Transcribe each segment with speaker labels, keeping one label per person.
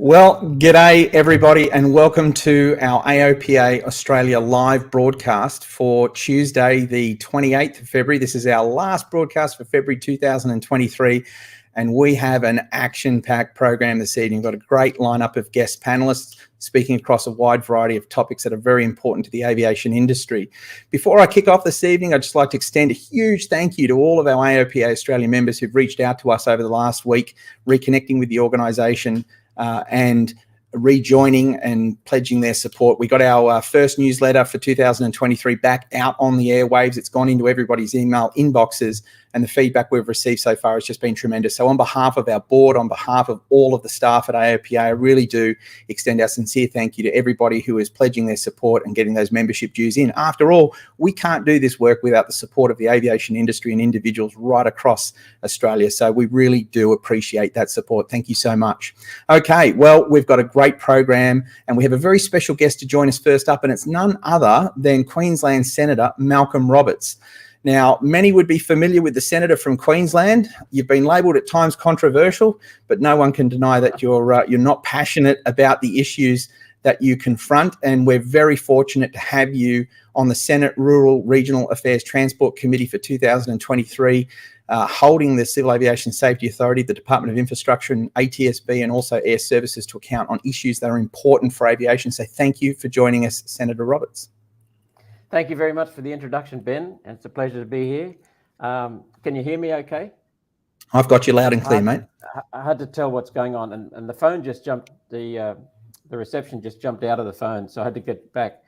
Speaker 1: Well, g'day everybody and welcome to our AOPA Australia live broadcast for Tuesday, the 28th of February. This is our last broadcast for February 2023 and we have an action-packed program this evening. We've got a great lineup of guest panelists speaking across a wide variety of topics that are very important to the aviation industry. Before I kick off this evening, I'd just like to extend a huge thank you to all of our AOPA Australia members who've reached out to us over the last week, reconnecting with the organisation and rejoining and pledging their support. We got our first newsletter for 2023 back out on the airwaves. It's gone into everybody's email inboxes and the feedback we've received so far has just been tremendous. So on behalf of our board, on behalf of all of the staff at AOPA, I really do extend our sincere thank you to everybody who is pledging their support and getting those membership dues in. After all, we can't do this work without the support of the aviation industry and individuals right across Australia. So we really do appreciate that support. Thank you so much. Okay, well, we've got a great program and we have a very special guest to join us first up, and it's none other than Queensland Senator Malcolm Roberts. Now, many would be familiar with the Senator from Queensland. You've been labelled at times controversial, but no one can deny that you're not passionate about the issues that you confront, and we're very fortunate to have you on the Senate Rural Regional Affairs Transport Committee for 2023, holding the Civil Aviation Safety Authority, the Department of Infrastructure and ATSB, and also Air Services to account on issues that are important for aviation. So thank you for joining us, Senator Roberts.
Speaker 2: Thank you very much for the introduction, Ben, and it's a pleasure to be here. Can you hear me okay?
Speaker 1: I've got you loud and clear, mate.
Speaker 2: I had to tell what's going on, and the phone just jumped, the reception just jumped out of the phone, so I had to get back.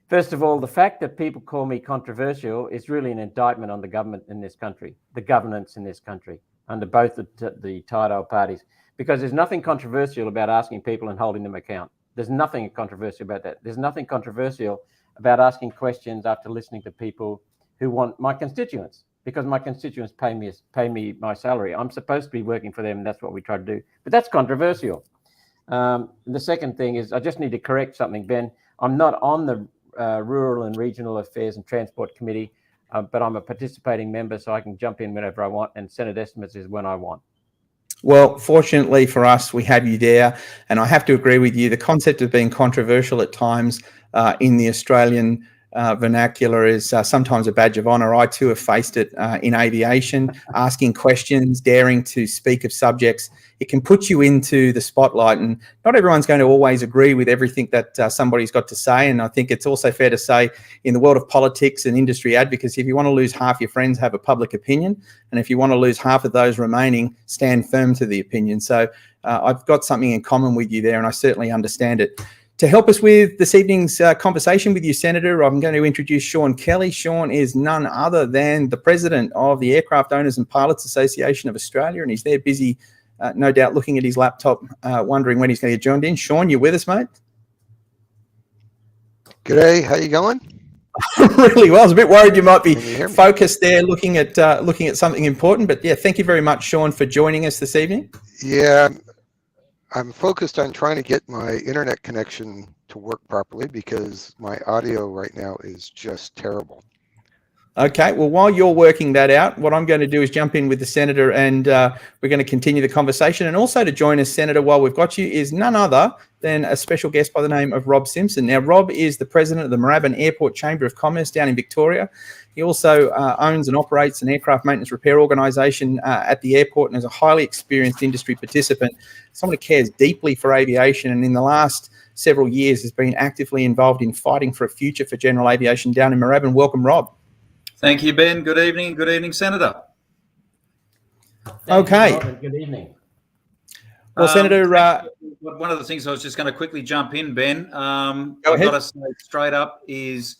Speaker 2: First of all, the fact that people call me controversial is really an indictment on the government in this country, the governance in this country, under both the tidal parties, because there's nothing controversial about asking people and holding them account. There's nothing controversial about that. There's nothing controversial about asking questions after listening to people who want my constituents, because my constituents pay me my salary. I'm supposed to be working for them, and that's what we try to do. But that's controversial. The second thing is I just need to correct something, Ben. I'm not on the Rural and Regional Affairs and Transport Committee, but I'm a participating member, so I can jump in whenever I want, and Senate estimates is when I want.
Speaker 1: Well, fortunately for us, we have you there, and I have to agree with you. The concept of being controversial at times in the Australian vernacular is sometimes a badge of honour. I too have faced it in aviation, asking questions, daring to speak of subjects. It can put you into the spotlight, and not everyone's going to always agree with everything that somebody's got to say. And I think it's also fair to say in the world of politics and industry advocacy, if you want to lose half your friends, have a public opinion. And if you want to lose half of those remaining, stand firm to the opinion. So I've got something in common with you there, and I certainly understand it. To help us with this evening's conversation with you, Senator, I'm going to introduce Sean Kelly. Sean is none other than the president of the Aircraft Owners and Pilots Association of Australia, and he's there busy, no doubt, looking at his laptop, wondering when he's going to get joined in. Sean, you with us, mate?
Speaker 3: G'day, how you going?
Speaker 1: Really well. I was a bit worried you might be focused there, looking at something important. But yeah, thank you very much, Sean, for joining us this evening.
Speaker 3: Yeah, I'm focused on trying to get my internet connection to work properly because my audio right now is just terrible.
Speaker 1: Okay, well, while you're working that out, what I'm going to do is jump in with the Senator, and we're going to continue the conversation. And also to join us, Senator, while we've got you, is none other than a special guest by the name of Rob Simpson. Now, Rob is the president of the Moorabbin Airport Chamber of Commerce down in Victoria. He also owns and operates an aircraft maintenance repair organisation at the airport, and is a highly experienced industry participant, someone who cares deeply for aviation, and in the last several years has been actively involved in fighting for a future for general aviation down in Moorabbin. Welcome, Rob.
Speaker 4: Thank you, Ben. Good evening. Good evening, Senator.
Speaker 1: Okay.
Speaker 2: Good evening.
Speaker 1: Well, Senator,
Speaker 4: one of the things I was just going to quickly jump in, Ben.
Speaker 1: Go
Speaker 4: I've
Speaker 1: ahead.
Speaker 4: got to say straight up is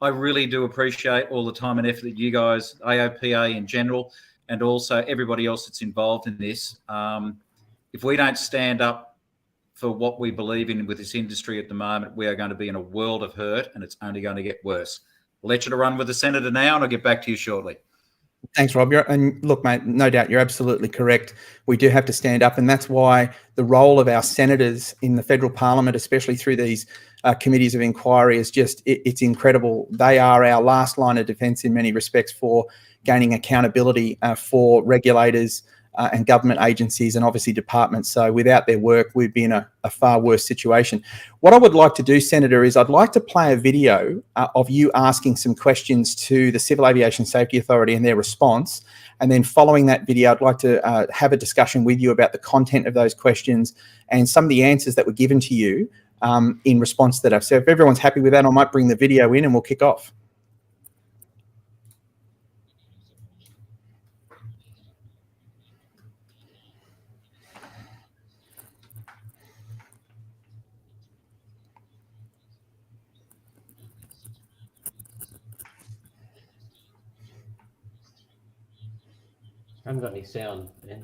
Speaker 4: I really do appreciate all the time and effort that you guys, AOPA in general, and also everybody else that's involved in this. If we don't stand up for what we believe in with this industry at the moment, we are going to be in a world of hurt, and it's only going to get worse. I'll let you to run with the Senator now, and I'll get back to you shortly.
Speaker 1: Thanks, Rob. And look, mate, no doubt you're absolutely correct. We do have to stand up, and that's why the role of our senators in the federal parliament, especially through these committees of inquiry, is just, it's incredible. They are our last line of defence in many respects for gaining accountability for regulators and government agencies and obviously departments. So without their work, we'd be in a far worse situation. What I would like to do, Senator, is I'd like to play a video of you asking some questions to the Civil Aviation Safety Authority and their response. And then following that video, I'd like to have a discussion with you about the content of those questions and some of the answers that were given to you in response to that. So if everyone's happy with that, I might bring the video in and we'll kick off.
Speaker 2: I haven't got any sound, Ben.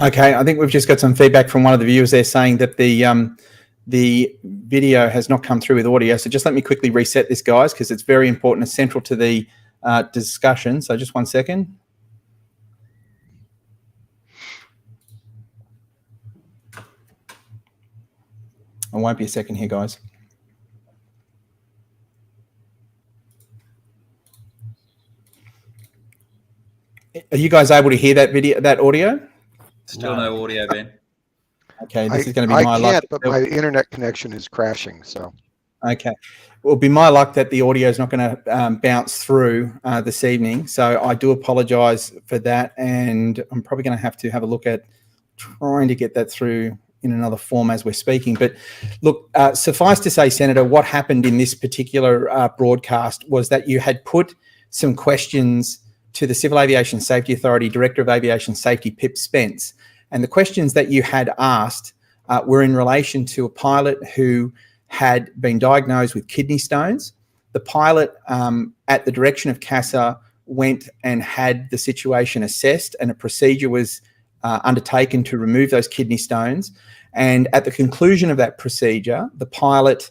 Speaker 1: Okay, I think we've just got some feedback from one of the viewers there saying that the video has not come through with audio. So just let me quickly reset this, guys, because it's very important. It's central to the discussion. So just 1 second. I won't be a second here, guys. Are you guys able to hear that video, that audio?
Speaker 4: Still no audio, Ben.
Speaker 1: Okay, this is going to be my luck.
Speaker 3: I can't, but my internet connection is crashing, so.
Speaker 1: Okay. Well, it'll be my luck that the audio is not going to bounce through this evening. So I do apologise for that. And I'm probably going to have a look at trying to get that through in another form as we're speaking. But look, suffice to say, Senator, what happened in this particular broadcast was that you had put some questions to the Civil Aviation Safety Authority Director of Aviation Safety, Pip Spence. And the questions that you had asked were in relation to a pilot who had been diagnosed with kidney stones. The pilot, at the direction of CASA, went and had the situation assessed, and a procedure was undertaken to remove those kidney stones. And at the conclusion of that procedure, the pilot,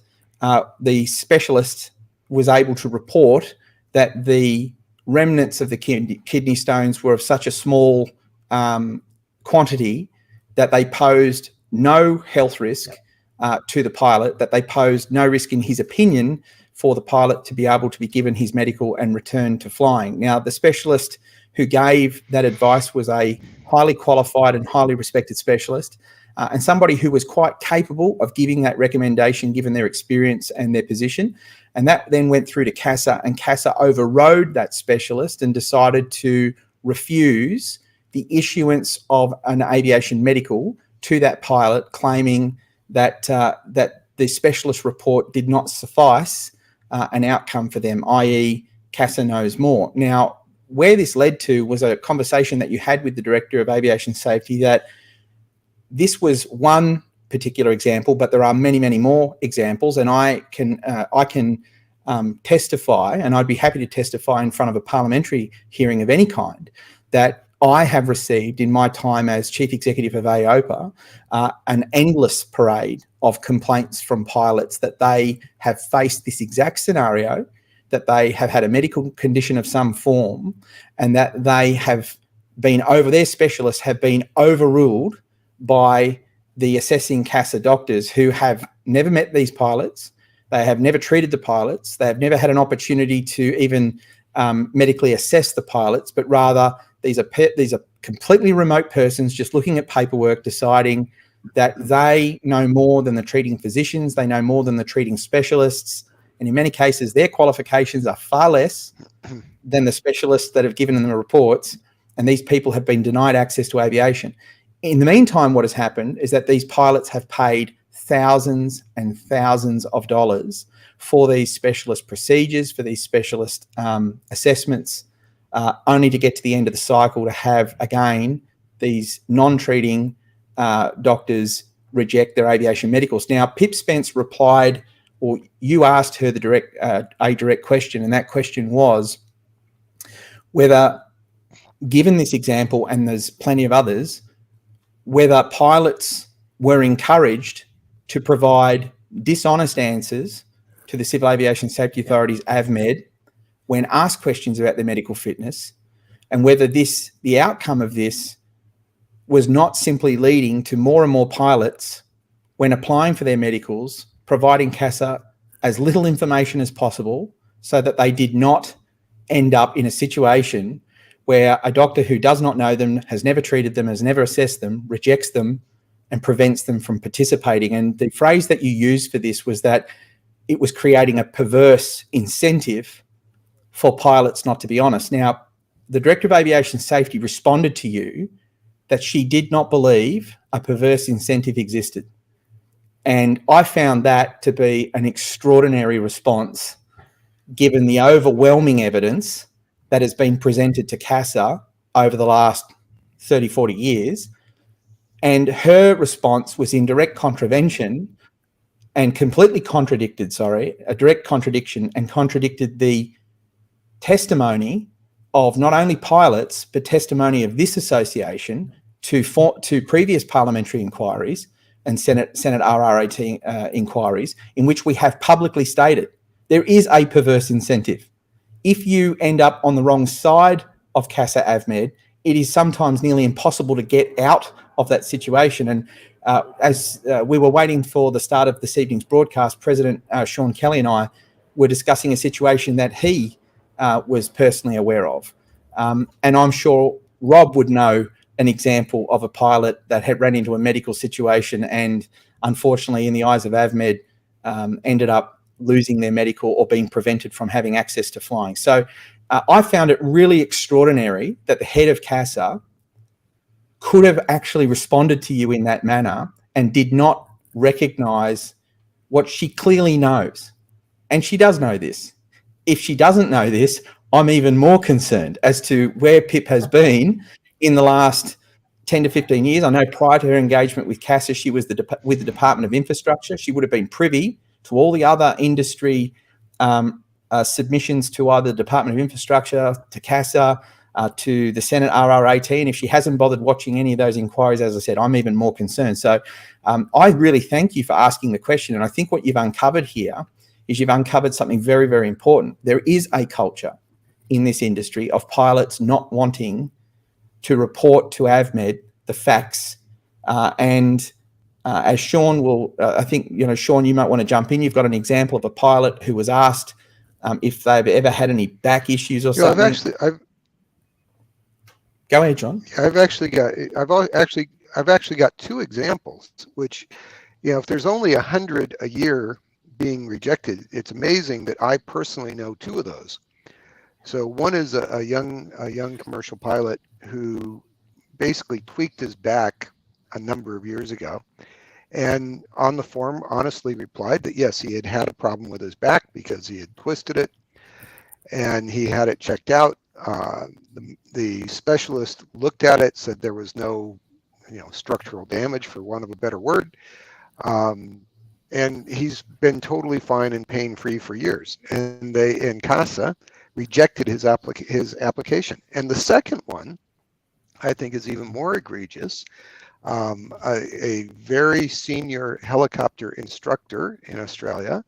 Speaker 1: the specialist, was able to report that the remnants of the kidney stones were of such a small quantity that they posed no health risk to the pilot, that they posed no risk, in his opinion, for the pilot to be able to be given his medical and return to flying. Now, the specialist who gave that advice was a highly qualified and highly respected specialist, and somebody who was quite capable of giving that recommendation given their experience and their position. And that then went through to CASA, and CASA overrode that specialist and decided to refuse the issuance of an aviation medical to that pilot, claiming that that the specialist report did not suffice an outcome for them, i.e. CASA knows more. Now, where this led to was a conversation that you had with the Director of Aviation Safety, that this was one particular example, but there are many, many more examples, and I can testify, and I'd be happy to testify in front of a parliamentary hearing of any kind, that I have received in my time as Chief Executive of AOPA an endless parade of complaints from pilots that they have faced this exact scenario, that they have had a medical condition of some form, and that they have been their specialists have been overruled by the assessing CASA doctors, who have never met these pilots. They have never treated the pilots. They have never had an opportunity to even medically assess the pilots, but rather these are completely remote persons just looking at paperwork, deciding that they know more than the treating physicians, they know more than the treating specialists, and in many cases their qualifications are far less than the specialists that have given them the reports, and these people have been denied access to aviation. In the meantime, what has happened is that these pilots have paid thousands and thousands of dollars for these specialist procedures, for these specialist assessments, only to get to the end of the cycle to have, again, these non-treating doctors reject their aviation medicals. Now, Pip Spence replied or you asked her a direct question, and that question was whether, given this example, and there's plenty of others, whether pilots were encouraged to provide dishonest answers to the Civil Aviation Safety Authority's AVMED when asked questions about their medical fitness, and whether the outcome of this was not simply leading to more and more pilots, when applying for their medicals, providing CASA as little information as possible so that they did not end up in a situation where a doctor who does not know them, has never treated them, has never assessed them, rejects them and prevents them from participating. And the phrase that you used for this was that it was creating a perverse incentive for pilots not to be honest. Now, the Director of Aviation Safety responded to you that she did not believe a perverse incentive existed. And I found that to be an extraordinary response, given the overwhelming evidence that has been presented to CASA over the last 30, 40 years. And her response was in direct contravention and completely contradicted, a direct contradiction, and contradicted the testimony of not only pilots, but testimony of this association to previous parliamentary inquiries and Senate RRAT inquiries, in which we have publicly stated there is a perverse incentive. If you end up on the wrong side of CASA AVMED, it is sometimes nearly impossible to get out of that situation. And as we were waiting for the start of this evening's broadcast, President Sean Kelly and I were discussing a situation that he was personally aware of. And I'm sure Rob would know an example of a pilot that had ran into a medical situation and unfortunately, in the eyes of AVMED, ended up losing their medical or being prevented from having access to flying. So I found it really extraordinary that the head of CASA could have actually responded to you in that manner and did not recognise what she clearly knows. And she does know this. If she doesn't know this, I'm even more concerned as to where PIP has been in the last 10 to 15 years. I know prior to her engagement with CASA, she was with the Department of Infrastructure. She would have been privy to all the other industry submissions to either the Department of Infrastructure, to CASA, to the Senate RRAT. And if she hasn't bothered watching any of those inquiries, as I said, I'm even more concerned. So I really thank you for asking the question. And I think what you've uncovered here is you've uncovered something very, very important. There is a culture in this industry of pilots not wanting to report to AVMED the facts. As Sean will, I think, Sean, you might want to jump in. You've got an example of a pilot who was asked if they've ever had any back issues or something. Go ahead, John.
Speaker 3: I've actually got two examples, which, if there's only 100 a year being rejected, it's amazing that I personally know two of those. So one is a young commercial pilot who basically tweaked his back a number of years ago, and on the form honestly replied that yes, he had had a problem with his back because he had twisted it, and he had it checked out. The specialist looked at it, said there was no, structural damage, for want of a better word, and he's been totally fine and pain-free for years. And they, in CASA, rejected his application. And the second one, I think, is even more egregious. A very senior helicopter instructor in Australia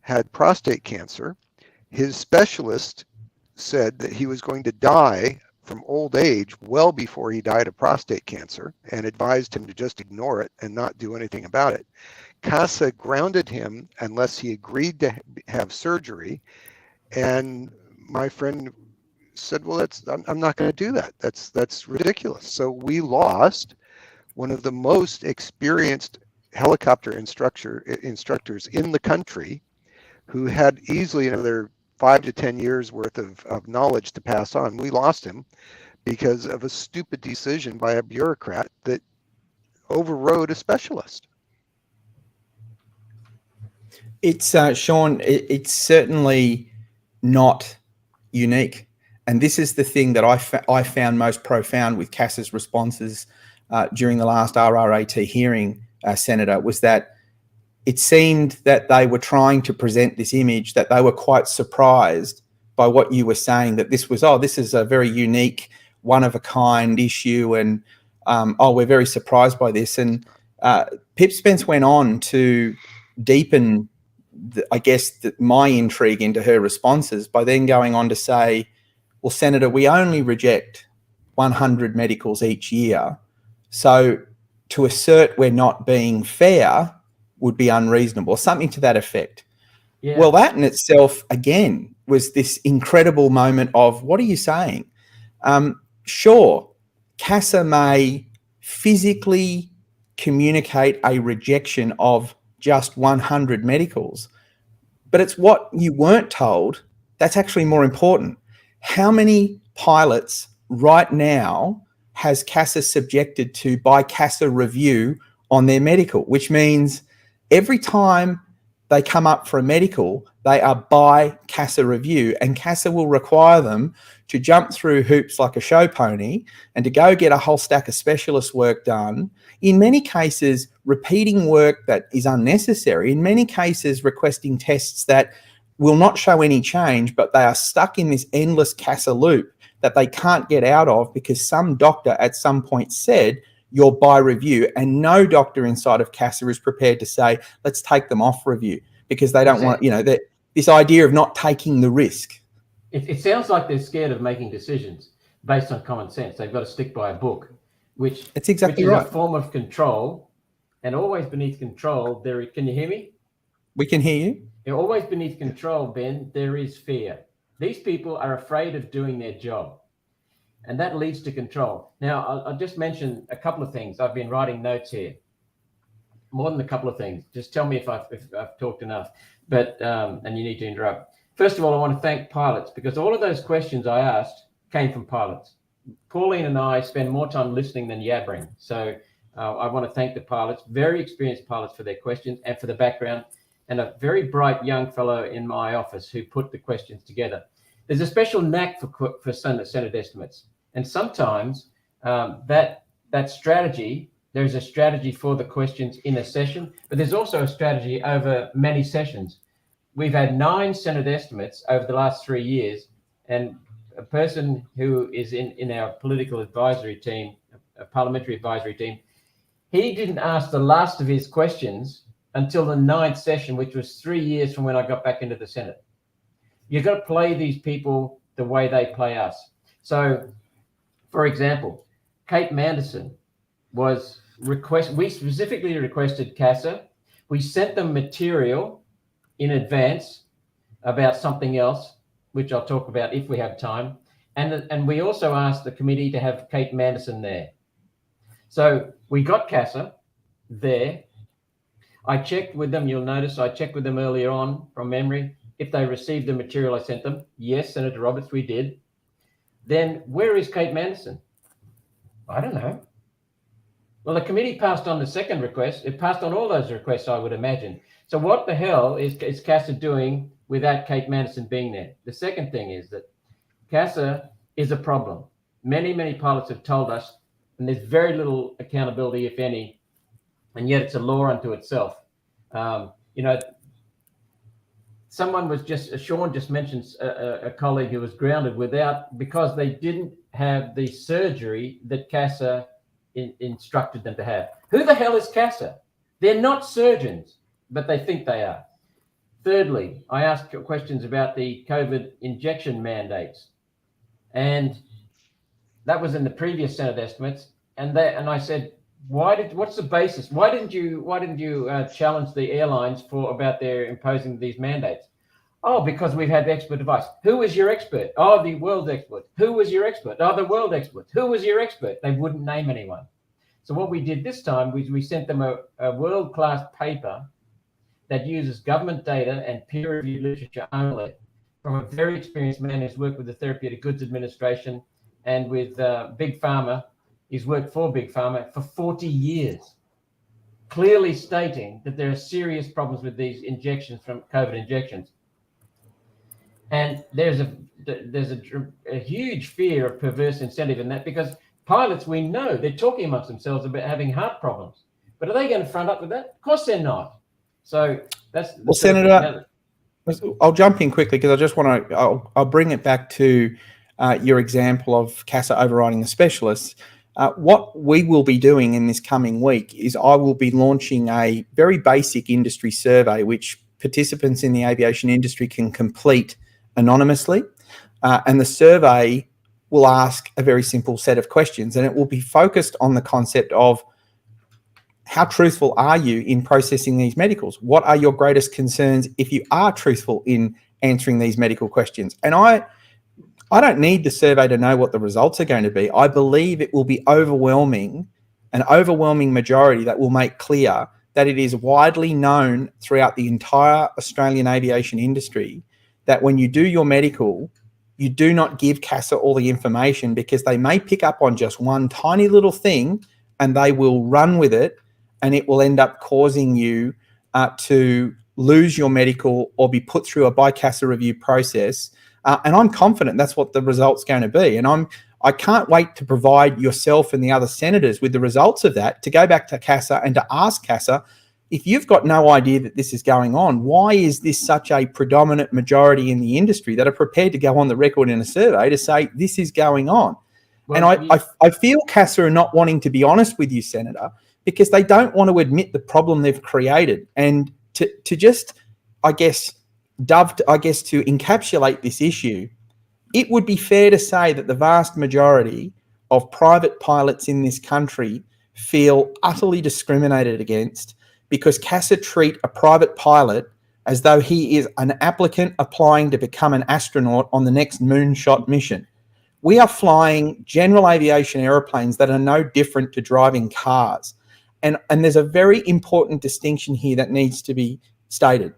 Speaker 3: had prostate cancer. His specialist said that he was going to die from old age well before he died of prostate cancer, and advised him to just ignore it and not do anything about it. CASA grounded him unless he agreed to have surgery, and my friend said, well, I'm not going to do that. That's ridiculous. So we lost one of the most experienced helicopter instructors in the country, who had easily another 5 to 10 years worth of knowledge to pass on. We lost him because of a stupid decision by a bureaucrat that overrode a specialist.
Speaker 1: It's Sean, it's certainly not unique. And this is the thing that I found most profound with CASA's responses during the last RRAT hearing, Senator, was that it seemed that they were trying to present this image that they were quite surprised by what you were saying, that this was, oh, this is a very unique, one-of-a-kind issue, and oh, we're very surprised by this. And Pip Spence went on to deepen, my intrigue into her responses by then going on to say, well, Senator, we only reject 100 medicals each year. So to assert we're not being fair would be unreasonable, something to that effect.
Speaker 2: Yeah.
Speaker 1: Well, that in itself, again, was this incredible moment of, what are you saying? Sure, CASA may physically communicate a rejection of just 100 medicals, but it's what you weren't told that's actually more important. How many pilots right now has CASA subjected to by CASA review on their medical, which means every time they come up for a medical, they are by CASA review, and CASA will require them to jump through hoops like a show pony and to go get a whole stack of specialist work done. In many cases, repeating work that is unnecessary. In many cases, requesting tests that will not show any change, but they are stuck in this endless CASA loop that they can't get out of because some doctor at some point said, you're by review, and no doctor inside of CASA is prepared to say, let's take them off review, because they don't want, that this idea of not taking the risk.
Speaker 2: It sounds like they're scared of making decisions based on common sense. They've got to stick by a book, which
Speaker 1: it's exactly
Speaker 2: which is
Speaker 1: right.
Speaker 2: A form of control, and always beneath control there. Can you hear me?
Speaker 1: We can hear you.
Speaker 2: Always beneath control, Ben, there is fear. These people are afraid of doing their job, and that leads to control. Now, I'll just mention a couple of things. I've been writing notes here, more than a couple of things. Just tell me if I've talked enough, but and you need to interrupt. First of all, I want to thank pilots, because all of those questions I asked came from pilots. Pauline and I spend more time listening than yabbering. So I want to thank the pilots, very experienced pilots, for their questions and for the background, and a very bright young fellow in my office who put the questions together. There's a special knack for Senate estimates. And sometimes that strategy, there's a strategy for the questions in a session, but there's also a strategy over many sessions. We've had 9 Senate estimates over the last 3 years, and a person who is in our political advisory team, a parliamentary advisory team, he didn't ask the last of his questions until the 9th session, which was 3 years from when I got back into the Senate. You've got to play these people the way they play us. So, for example, Kate Manderson we specifically requested CASA. We sent them material in advance about something else, which I'll talk about if we have time. And we also asked the committee to have Kate Manderson there. So we got CASA there. I checked with them. You'll notice I checked with them earlier on from memory if they received the material I sent them. Yes, Senator Roberts, we did. Then where is Kate Manderson? I don't know. Well, the committee passed on the second request. It passed on all those requests, I would imagine. So what the hell is CASA doing without Kate Manderson being there? The second thing is that CASA is a problem. Many, many pilots have told us, and there's very little accountability, if any, and yet it's a law unto itself. Sean just mentioned a colleague who was grounded because they didn't have the surgery that CASA instructed them to have. Who the hell is CASA? They're not surgeons, but they think they are. Thirdly, I asked questions about the COVID injection mandates, and that was in the previous Senate estimates. And I said, what's the basis? Why didn't you challenge the airlines about their imposing these mandates? Oh, because we've had expert advice. Who was your expert? Oh, the world expert. Who was your expert? Oh, the world expert. Who was your expert? They wouldn't name anyone. So what we did this time was we sent them a world-class paper that uses government data and peer-reviewed literature only, from a very experienced man who's worked with the Therapeutic Goods Administration and with Big Pharma. He's worked for Big Pharma for 40 years, clearly stating that there are serious problems with these injections from COVID injections. And there's a huge fear of perverse incentive in that, because pilots, we know they're talking amongst themselves about having heart problems. But are they going to front up with that? Of course they're not. So that's the
Speaker 1: Well, Senator, I'll jump in quickly because I just want to, I'll bring it back to your example of CASA overriding the specialists. What we will be doing in this coming week is I will be launching a very basic industry survey which participants in the aviation industry can complete anonymously. And the survey will ask a very simple set of questions, and it will be focused on the concept of how truthful are you in processing these medicals? What are your greatest concerns if you are truthful in answering these medical questions? And I don't need the survey to know what the results are going to be. I believe it will be an overwhelming majority that will make clear that it is widely known throughout the entire Australian aviation industry that when you do your medical, you do not give CASA all the information because they may pick up on just one tiny little thing and they will run with it, and it will end up causing you to lose your medical or be put through a by-CASA review process. And I'm confident that's what the result's going to be. And I can't wait to provide yourself and the other senators with the results of that, to go back to CASA and to ask CASA, if you've got no idea that this is going on, why is this such a predominant majority in the industry that are prepared to go on the record in a survey to say this is going on? Well, and I feel CASA are not wanting to be honest with you, Senator, because they don't want to admit the problem they've created. And to just, to encapsulate this issue, it would be fair to say that the vast majority of private pilots in this country feel utterly discriminated against because CASA treat a private pilot as though he is an applicant applying to become an astronaut on the next moonshot mission. We are flying general aviation aeroplanes that are no different to driving cars. And there's a very important distinction here that needs to be stated.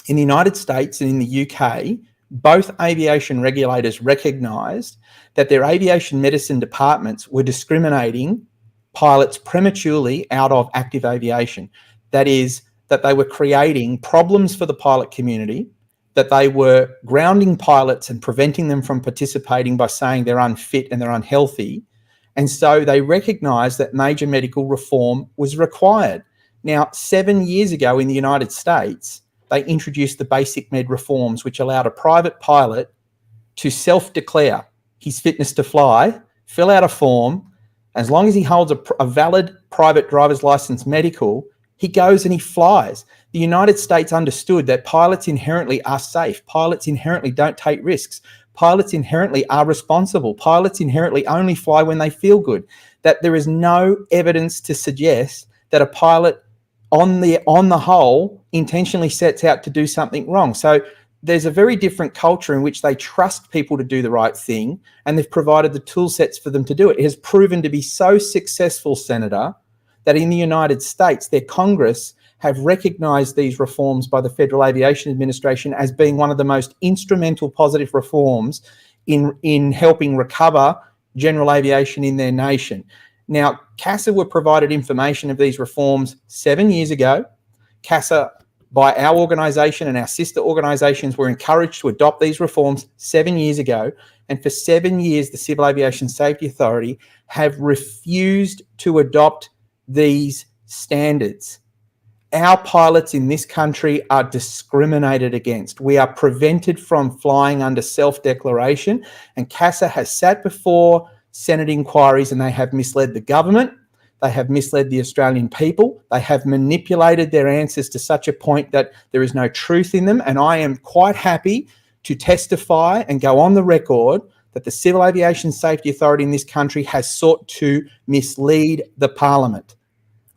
Speaker 1: In the United States and in the UK, both aviation regulators recognised that their aviation medicine departments were discriminating pilots prematurely out of active aviation. That is, that they were creating problems for the pilot community, that they were grounding pilots and preventing them from participating by saying they're unfit and they're unhealthy. And so they recognised that major medical reform was required. Now, 7 years ago in the United States, they introduced the basic med reforms, which allowed a private pilot to self-declare his fitness to fly, fill out a form. As long as he holds a valid private driver's license medical, he goes and he flies. The United States understood that pilots inherently are safe. Pilots inherently don't take risks. Pilots inherently are responsible. Pilots inherently only fly when they feel good. That there is no evidence to suggest that a pilot on the whole intentionally sets out to do something wrong. So there's a very different culture in which they trust people to do the right thing, and they've provided the tool sets for them to do it. It has proven to be so successful, Senator, that in the United States, their Congress have recognised these reforms by the Federal Aviation Administration as being one of the most instrumental positive reforms in helping recover general aviation in their nation. Now, CASA were provided information of these reforms 7 years ago. CASA, by our organisation and our sister organisations, were encouraged to adopt these reforms 7 years ago. And for 7 years, the Civil Aviation Safety Authority have refused to adopt these standards. Our pilots in this country are discriminated against. We are prevented from flying under self-declaration, and CASA has sat before Senate inquiries and they have misled the government. They have misled the Australian people. They have manipulated their answers to such a point that there is no truth in them. And I am quite happy to testify and go on the record that the Civil Aviation Safety Authority in this country has sought to mislead the Parliament.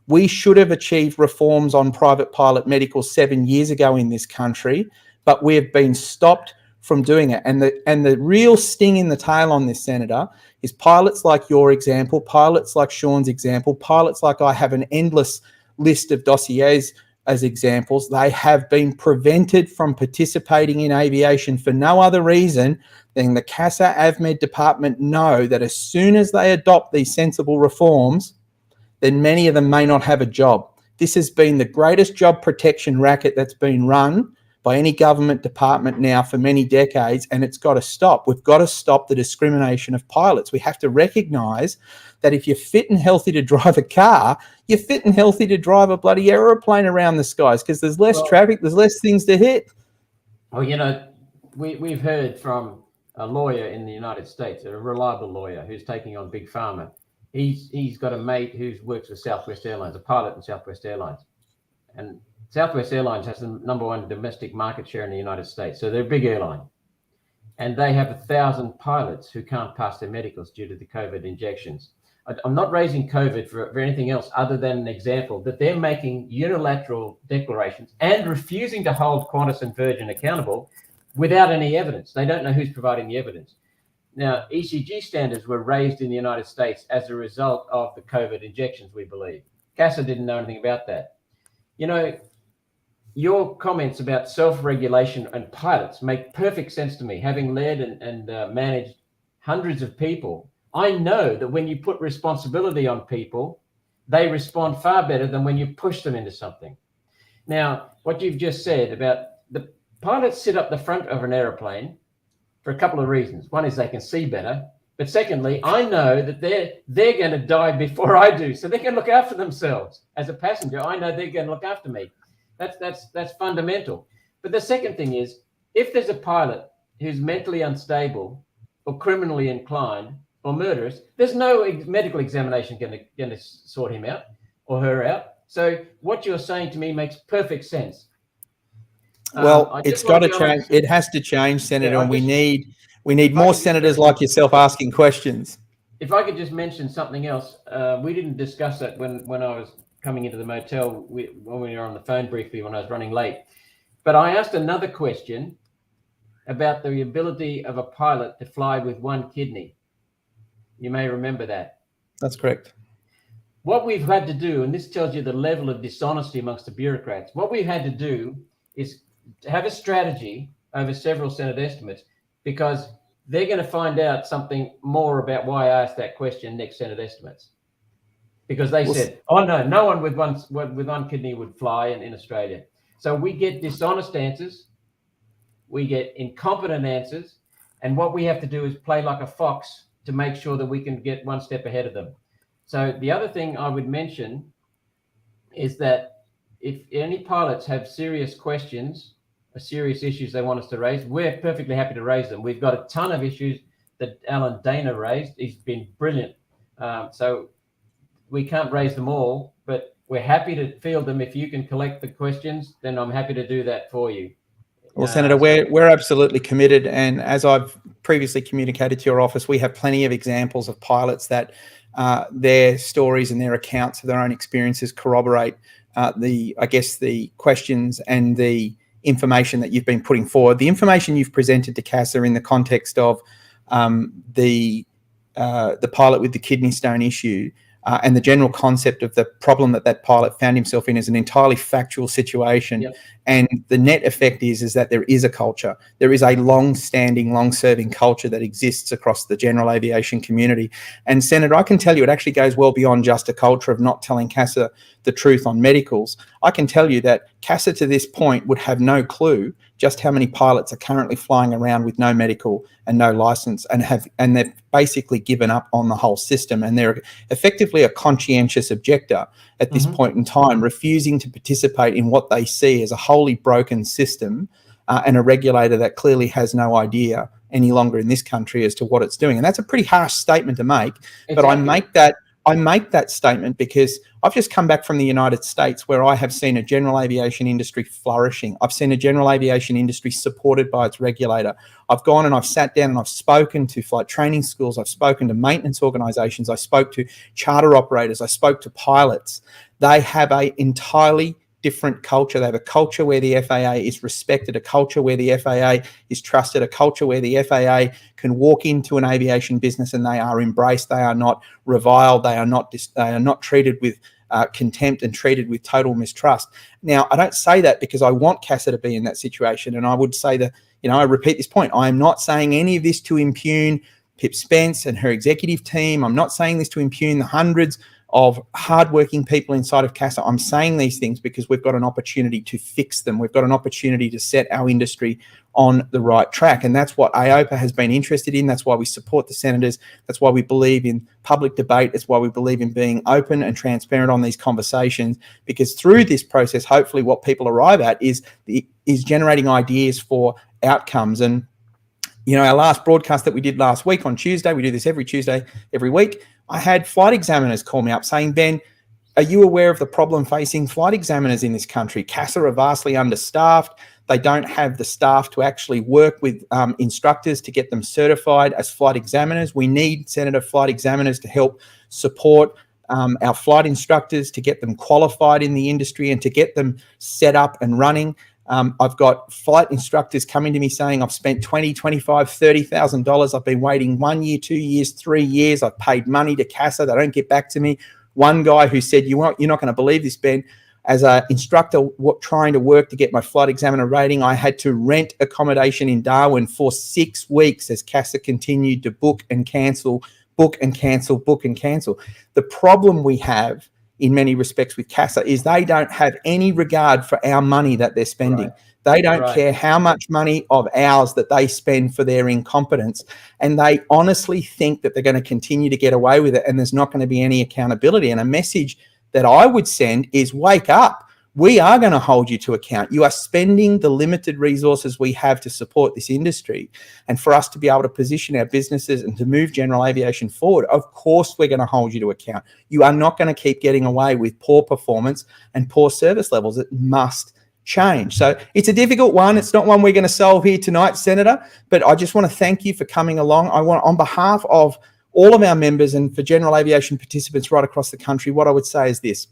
Speaker 1: We should have achieved reforms on private pilot medical 7 years ago in this country, but we have been stopped from doing it. And the real sting in the tail on this, Senator, is pilots like your example, pilots like Sean's example, pilots like I have an endless list of dossiers as examples. They have been prevented from participating in aviation for no other reason than the CASA AvMed department know that as soon as they adopt these sensible reforms, then many of them may not have a job. This has been the greatest job protection racket that's been run by any government department now for many decades, and it's got to stop. We've got to stop the discrimination of pilots. We have to recognise that if you're fit and healthy to drive a car, you're fit and healthy to drive a bloody aeroplane around the skies, because there's less traffic, there's less things to hit.
Speaker 2: Well, you know, we've heard from a lawyer in the United States, a reliable lawyer who's taking on Big Pharma. He's got a mate who works for Southwest Airlines, a pilot in Southwest Airlines. And Southwest Airlines has the #1 domestic market share in the United States. So they're a big airline. And they have 1,000 pilots who can't pass their medicals due to the COVID injections. I'm not raising COVID for anything else other than an example that they're making unilateral declarations and refusing to hold Qantas and Virgin accountable without any evidence. They don't know who's providing the evidence. Now, ECG standards were raised in the United States as a result of the COVID injections, we believe. CASA didn't know anything about that. You know, your comments about self-regulation and pilots make perfect sense to me. Having led and managed hundreds of people, I know that when you put responsibility on people, they respond far better than when you push them into something. Now, what you've just said about the pilots sit up the front of an aeroplane for a couple of reasons. One is they can see better, but secondly, I know that they're going to die before I do, so they can look after themselves. As a passenger, I know they're going to look after me. That's fundamental. But the second thing is, if there's a pilot who's mentally unstable or criminally inclined or murderous, there's no medical examination going to sort him out or her out. So what you're saying to me makes perfect sense.
Speaker 1: Well, it's got to change. It has to change, Senator, and we need more senators like yourself asking questions.
Speaker 2: If I could just mention something else, we didn't discuss that when I was coming into the motel, when we were on the phone briefly when I was running late. But I asked another question about the ability of a pilot to fly with one kidney. You may remember that.
Speaker 1: That's correct.
Speaker 2: What we've had to do, and this tells you the level of dishonesty amongst the bureaucrats, what we've had to do is to have a strategy over several Senate estimates, because they're going to find out something more about why I asked that question next Senate estimates. Because they said, oh no, no one with one kidney would fly in Australia. So we get dishonest answers, we get incompetent answers, and what we have to do is play like a fox to make sure that we can get one step ahead of them. So the other thing I would mention is that if any pilots have serious questions or serious issues they want us to raise, we're perfectly happy to raise them. We've got a ton of issues that Alan Dana raised. He's been brilliant. So we can't raise them all, but we're happy to field them. If you can collect the questions, then I'm happy to do that for you.
Speaker 1: Well, Senator, we're absolutely committed. And as I've previously communicated to your office, we have plenty of examples of pilots that their stories and their accounts of their own experiences corroborate the questions and the information that you've been putting forward. The information you've presented to CASA in the context of the pilot with the kidney stone issue and the general concept of the problem that pilot found himself in is an entirely factual situation. Yep. And the net effect is that there is a culture. There is a long-standing, long-serving culture that exists across the general aviation community. And Senator, I can tell you it actually goes well beyond just a culture of not telling CASA the truth on medicals. I can tell you that CASA to this point would have no clue just how many pilots are currently flying around with no medical and no license, and they've basically given up on the whole system, and they're effectively a conscientious objector at this point in time, refusing to participate in what they see as a wholly broken system and a regulator that clearly has no idea any longer in this country as to what it's doing. And that's a pretty harsh statement to make, exactly. But I make that statement because I've just come back from the United States, where I have seen a general aviation industry flourishing. I've seen a general aviation industry supported by its regulator. I've gone and I've sat down and I've spoken to flight training schools. I've spoken to maintenance organisations. I spoke to charter operators. I spoke to pilots. They have an entirely different culture. They have a culture where the FAA is respected, a culture where the FAA is trusted, a culture where the FAA can walk into an aviation business and they are embraced. They are not reviled. They are not treated with contempt and treated with total mistrust. Now, I don't say that because I want CASA to be in that situation. And I would say that, I repeat this point, I am not saying any of this to impugn Pip Spence and her executive team. I'm not saying this to impugn the hundreds of hardworking people inside of CASA. I'm saying these things because we've got an opportunity to fix them. We've got an opportunity to set our industry on the right track. And that's what AOPA has been interested in. That's why we support the senators. That's why we believe in public debate. It's why we believe in being open and transparent on these conversations, because through this process, hopefully what people arrive at is generating ideas for outcomes. And you know, our last broadcast that we did last week on Tuesday, we do this every Tuesday, every week, I had flight examiners call me up saying, Ben, are you aware of the problem facing flight examiners in this country? CASA are vastly understaffed. They don't have the staff to actually work with instructors to get them certified as flight examiners. We need, Senator, flight examiners to help support our flight instructors, to get them qualified in the industry and to get them set up and running. I've got flight instructors coming to me saying I've spent $20,000, $25,000, $30,000. I've been waiting 1 year, 2 years, 3 years. I've paid money to CASA. They don't get back to me. One guy who said, you're not going to believe this, Ben, as an instructor trying to work to get my flight examiner rating, I had to rent accommodation in Darwin for 6 weeks as CASA continued to book and cancel, book and cancel, book and cancel. The problem we have in many respects with CASA is they don't have any regard for our money that they're spending. Right. They don't care how much money of ours that they spend for their incompetence. And they honestly think that they're going to continue to get away with it and there's not going to be any accountability. And a message that I would send is wake up. We are going to hold you to account. You are spending the limited resources we have to support this industry. And for us to be able to position our businesses and to move general aviation forward, of course, we're going to hold you to account. You are not going to keep getting away with poor performance and poor service levels. It must change. So it's a difficult one. It's not one we're going to solve here tonight, Senator, but I just want to thank you for coming along. I want, on behalf of all of our members and for general aviation participants right across the country, what I would say is this.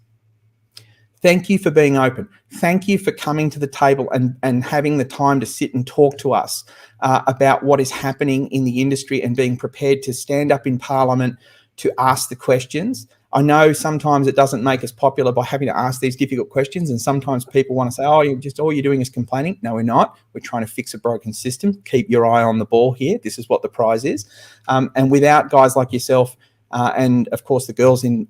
Speaker 1: Thank you for being open. Thank you for coming to the table and having the time to sit and talk to us about what is happening in the industry and being prepared to stand up in Parliament to ask the questions. I know sometimes it doesn't make us popular by having to ask these difficult questions, and sometimes people want to say, oh, all you're doing is complaining. No, we're not. We're trying to fix a broken system. Keep your eye on the ball here. This is what the prize is. And without guys like yourself and, of course, the girls in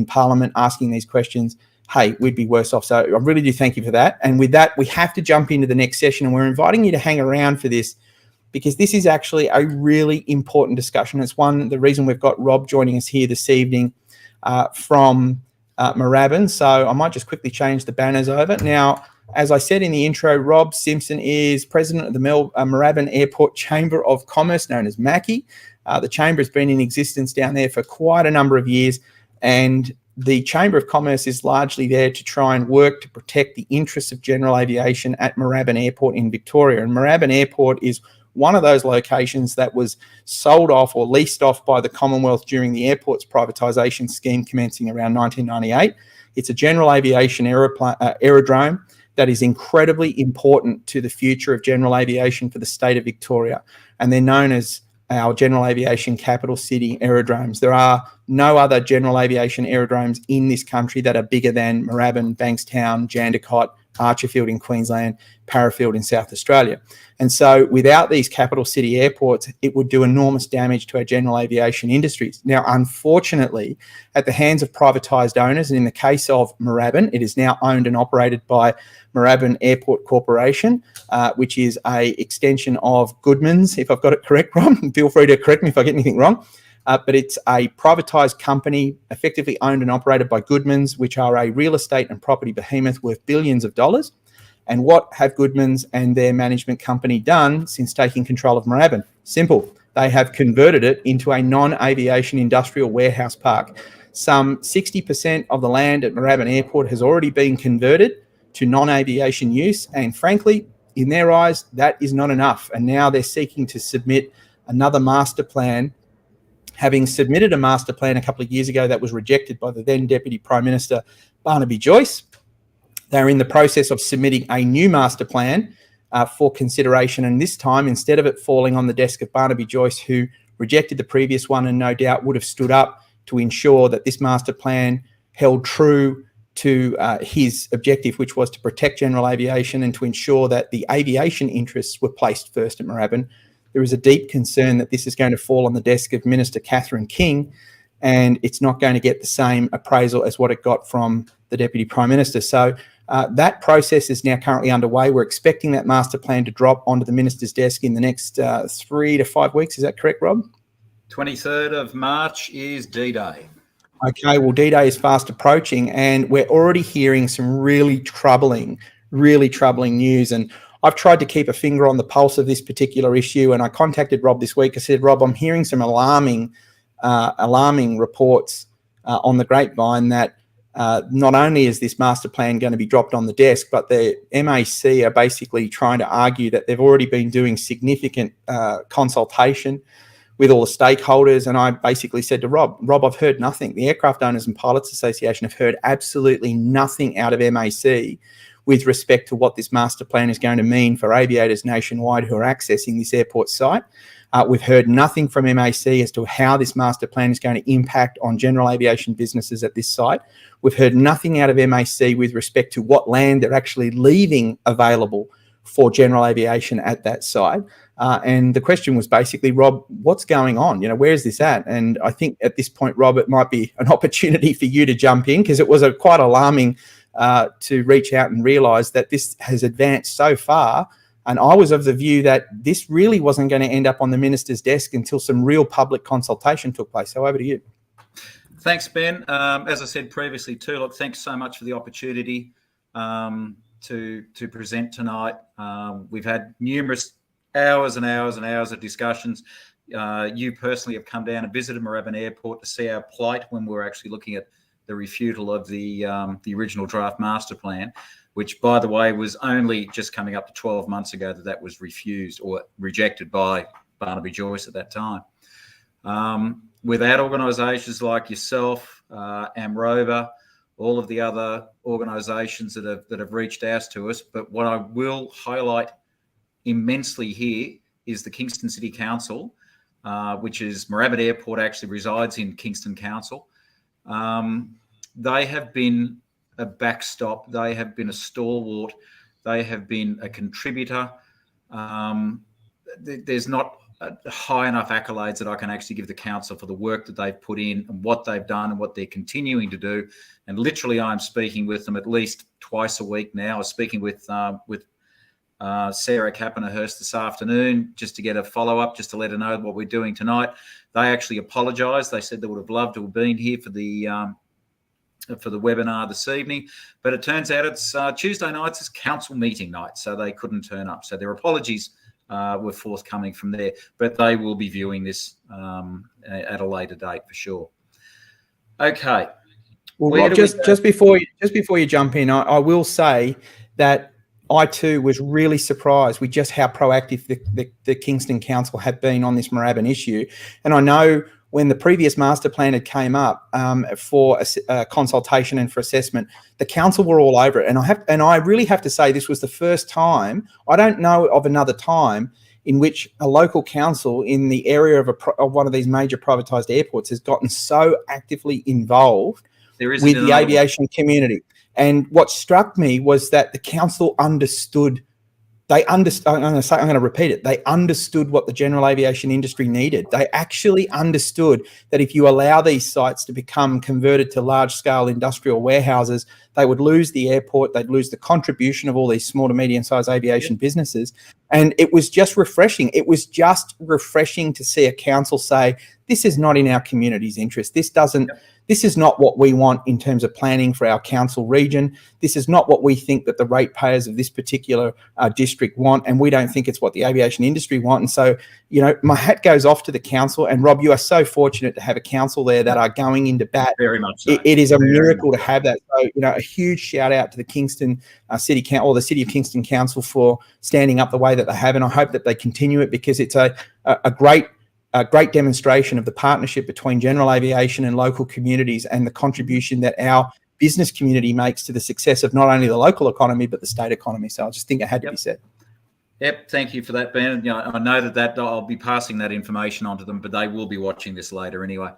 Speaker 1: Parliament asking these questions, hey, we'd be worse off. So I really do thank you for that. And with that, we have to jump into the next session, and we're inviting you to hang around for this because this is actually a really important discussion. It's the reason we've got Rob joining us here this evening from Moorabbin. So I might just quickly change the banners over. Now, as I said in the intro, Rob Simpson is president of the Moorabbin Airport Chamber of Commerce, known as Mackie. The chamber has been in existence down there for quite a number of years, and the Chamber of Commerce is largely there to try and work to protect the interests of general aviation at Moorabbin Airport in Victoria. And Moorabbin Airport is one of those locations that was sold off or leased off by the Commonwealth during the airport's privatisation scheme commencing around 1998. It's a general aviation aerodrome that is incredibly important to the future of general aviation for the state of Victoria. And they're known as our general aviation capital city aerodromes. There are no other general aviation aerodromes in this country that are bigger than Moorabbin, Bankstown, Jandakot, Archerfield in Queensland, Parafield in South Australia. And so without these capital city airports, it would do enormous damage to our general aviation industries. Now, unfortunately, at the hands of privatised owners, and in the case of Moorabbin, it is now owned and operated by Moorabbin Airport Corporation, which is a extension of Goodman's, if I've got it correct, Rob. Feel free to correct me if I get anything wrong. But it's a privatised company effectively owned and operated by Goodman's, which are a real estate and property behemoth worth billions of dollars. And what have Goodman's and their management company done since taking control of Moorabbin? Simple. They have converted it into a non-aviation industrial warehouse park. Some 60% of the land at Moorabbin Airport has already been converted to non-aviation use. And frankly, in their eyes, that is not enough. And now they're seeking to submit another master plan, having submitted a master plan a couple of years ago that was rejected by the then Deputy Prime Minister, Barnaby Joyce. They're in the process of submitting a new master plan for consideration. And this time, instead of it falling on the desk of Barnaby Joyce, who rejected the previous one and no doubt would have stood up to ensure that this master plan held true to his objective, which was to protect general aviation and to ensure that the aviation interests were placed first at Moorabbin, there is a deep concern that this is going to fall on the desk of Minister Catherine King, and it's not going to get the same appraisal as what it got from the Deputy Prime Minister. So that process is now currently underway. We're expecting that master plan to drop onto the Minister's desk in the next 3 to 5 weeks. Is that correct, Rob?
Speaker 4: 23rd of March is D-Day.
Speaker 1: Okay, well, D-Day is fast approaching, and we're already hearing some really troubling news. And I've tried to keep a finger on the pulse of this particular issue, and I contacted Rob this week. I said, Rob, I'm hearing some alarming reports on the grapevine that not only is this master plan going to be dropped on the desk, but the MAC are basically trying to argue that they've already been doing significant consultation with all the stakeholders. And I basically said to Rob, I've heard nothing. The Aircraft Owners and Pilots Association have heard absolutely nothing out of MAC with respect to what this master plan is going to mean for aviators nationwide who are accessing this airport site. We've heard nothing from MAC as to how this master plan is going to impact on general aviation businesses at this site. We've heard nothing out of MAC with respect to what land they're actually leaving available for general aviation at that site. And the question was basically, Rob, what's going on? Where's this at? And I think at this point, Rob, it might be an opportunity for you to jump in, because it was quite alarming to reach out and realise that this has advanced so far. And I was of the view that this really wasn't going to end up on the Minister's desk until some real public consultation took place. So over to you.
Speaker 4: Thanks, Ben. As I said previously too, look, thanks so much for the opportunity to present tonight. We've had numerous hours and hours and hours of discussions. You personally have come down and visited Moorabbin Airport to see our plight when we were actually looking at the refutal of the original draft master plan, which, by the way, was only just coming up to 12 months ago that was refused or rejected by Barnaby Joyce at that time. Without organisations like yourself, AMROBA, all of the other organisations that have reached out to us, but what I will highlight immensely here is the Kingston City Council, which is Moorabbin Airport actually resides in Kingston Council. They have been a backstop. They have been a stalwart. They have been a contributor. There's not high enough accolades that I can actually give the council for the work that they've put in and what they've done and what they're continuing to do. And literally, I'm speaking with them at least twice a week now. I was speaking with Sarah Kappenhurst this afternoon just to get a follow-up, just to let her know what we're doing tonight. They actually apologised. They said they would have loved to have been here for the webinar this evening, but it turns out it's Tuesday nights is council meeting night, so they couldn't turn up. So their apologies were forthcoming from there, but they will be viewing this at a later date for sure. Okay.
Speaker 1: Well, Rob, just before you jump in, I will say that I too was really surprised with just how proactive the Kingston Council had been on this Moorabbin issue. And I know when the previous master plan had came up for a consultation and for assessment, the council were all over it. And I really have to say this was the first time, I don't know of another time, in which a local council in the area of one of these major privatised airports has gotten so actively involved with the aviation community. And what struck me was that the council understood. I'm going to repeat it. They understood what the general aviation industry needed. They actually understood that if you allow these sites to become converted to large-scale industrial warehouses, they would lose the airport. They'd lose the contribution of all these small to medium-sized aviation businesses. And it was just refreshing. It was just refreshing to see a council say, this is not in our community's interest. This is not what we want in terms of planning for our council region. This is not what we think that the ratepayers of this particular district want, and we don't think it's what the aviation industry want. And so, my hat goes off to the council. And Rob, you are so fortunate to have a council there that are going into bat.
Speaker 4: Very much so.
Speaker 1: It is a miracle to have that. So, a huge shout out to the Kingston City Council, or the City of Kingston Council, for standing up the way that they have, and I hope that they continue it, because it's a great demonstration of the partnership between general aviation and local communities, and the contribution that our business community makes to the success of not only the local economy but the state economy. So I just think it had to be said.
Speaker 4: Yep, thank you for that, Ben. I know that I'll be passing that information on to them, but they will be watching this later anyway.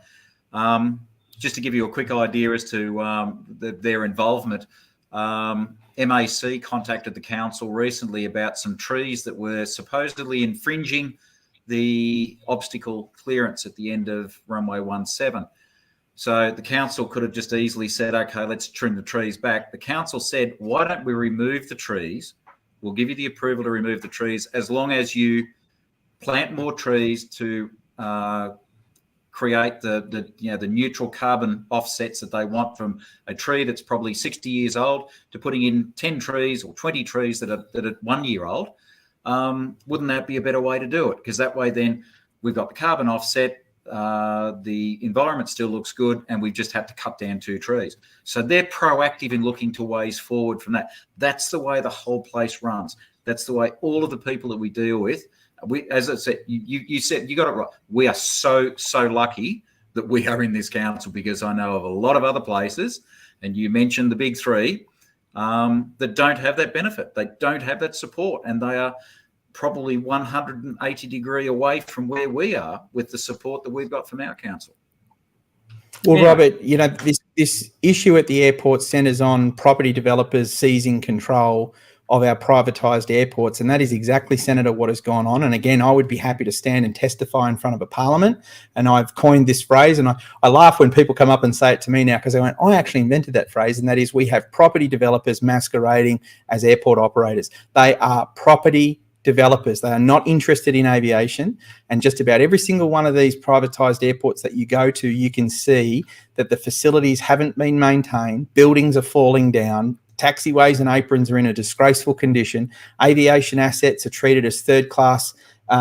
Speaker 4: Just to give you a quick idea as to their involvement, MAC contacted the council recently about some trees that were supposedly infringing the obstacle clearance at the end of runway 17. So the council could have just easily said, okay, let's trim the trees back. The council said, why don't we remove the trees? We'll give you the approval to remove the trees as long as you plant more trees to create the neutral carbon offsets that they want from a tree that's probably 60 years old to putting in 10 trees or 20 trees that are 1 year old. Wouldn't that be a better way to do it? Because that way then we've got the carbon offset, the environment still looks good, and we just have to cut down 2 trees. So they're proactive in looking to ways forward from that. That's the way the whole place runs. That's the way all of the people that we deal with. As I said, you said, you got it right. We are so lucky that we are in this council, because I know of a lot of other places, and you mentioned the big 3, that don't have that benefit. They don't have that support, and they are probably 180 degree away from where we are with the support that we've got from our council.
Speaker 1: Well, yeah. Robert, this issue at the airport centres on property developers seizing control of our privatised airports, and that is exactly, Senator, what has gone on. And again, I would be happy to stand and testify in front of a parliament, and I've coined this phrase, and I laugh when people come up and say it to me now, because I actually invented that phrase, and that is, we have property developers masquerading as airport operators. They are property developers. They are not interested in aviation, and just about every single one of these privatised airports that you go to, you can see that the facilities haven't been maintained, buildings are falling down, taxiways and aprons are in a disgraceful condition, aviation assets are treated as third-class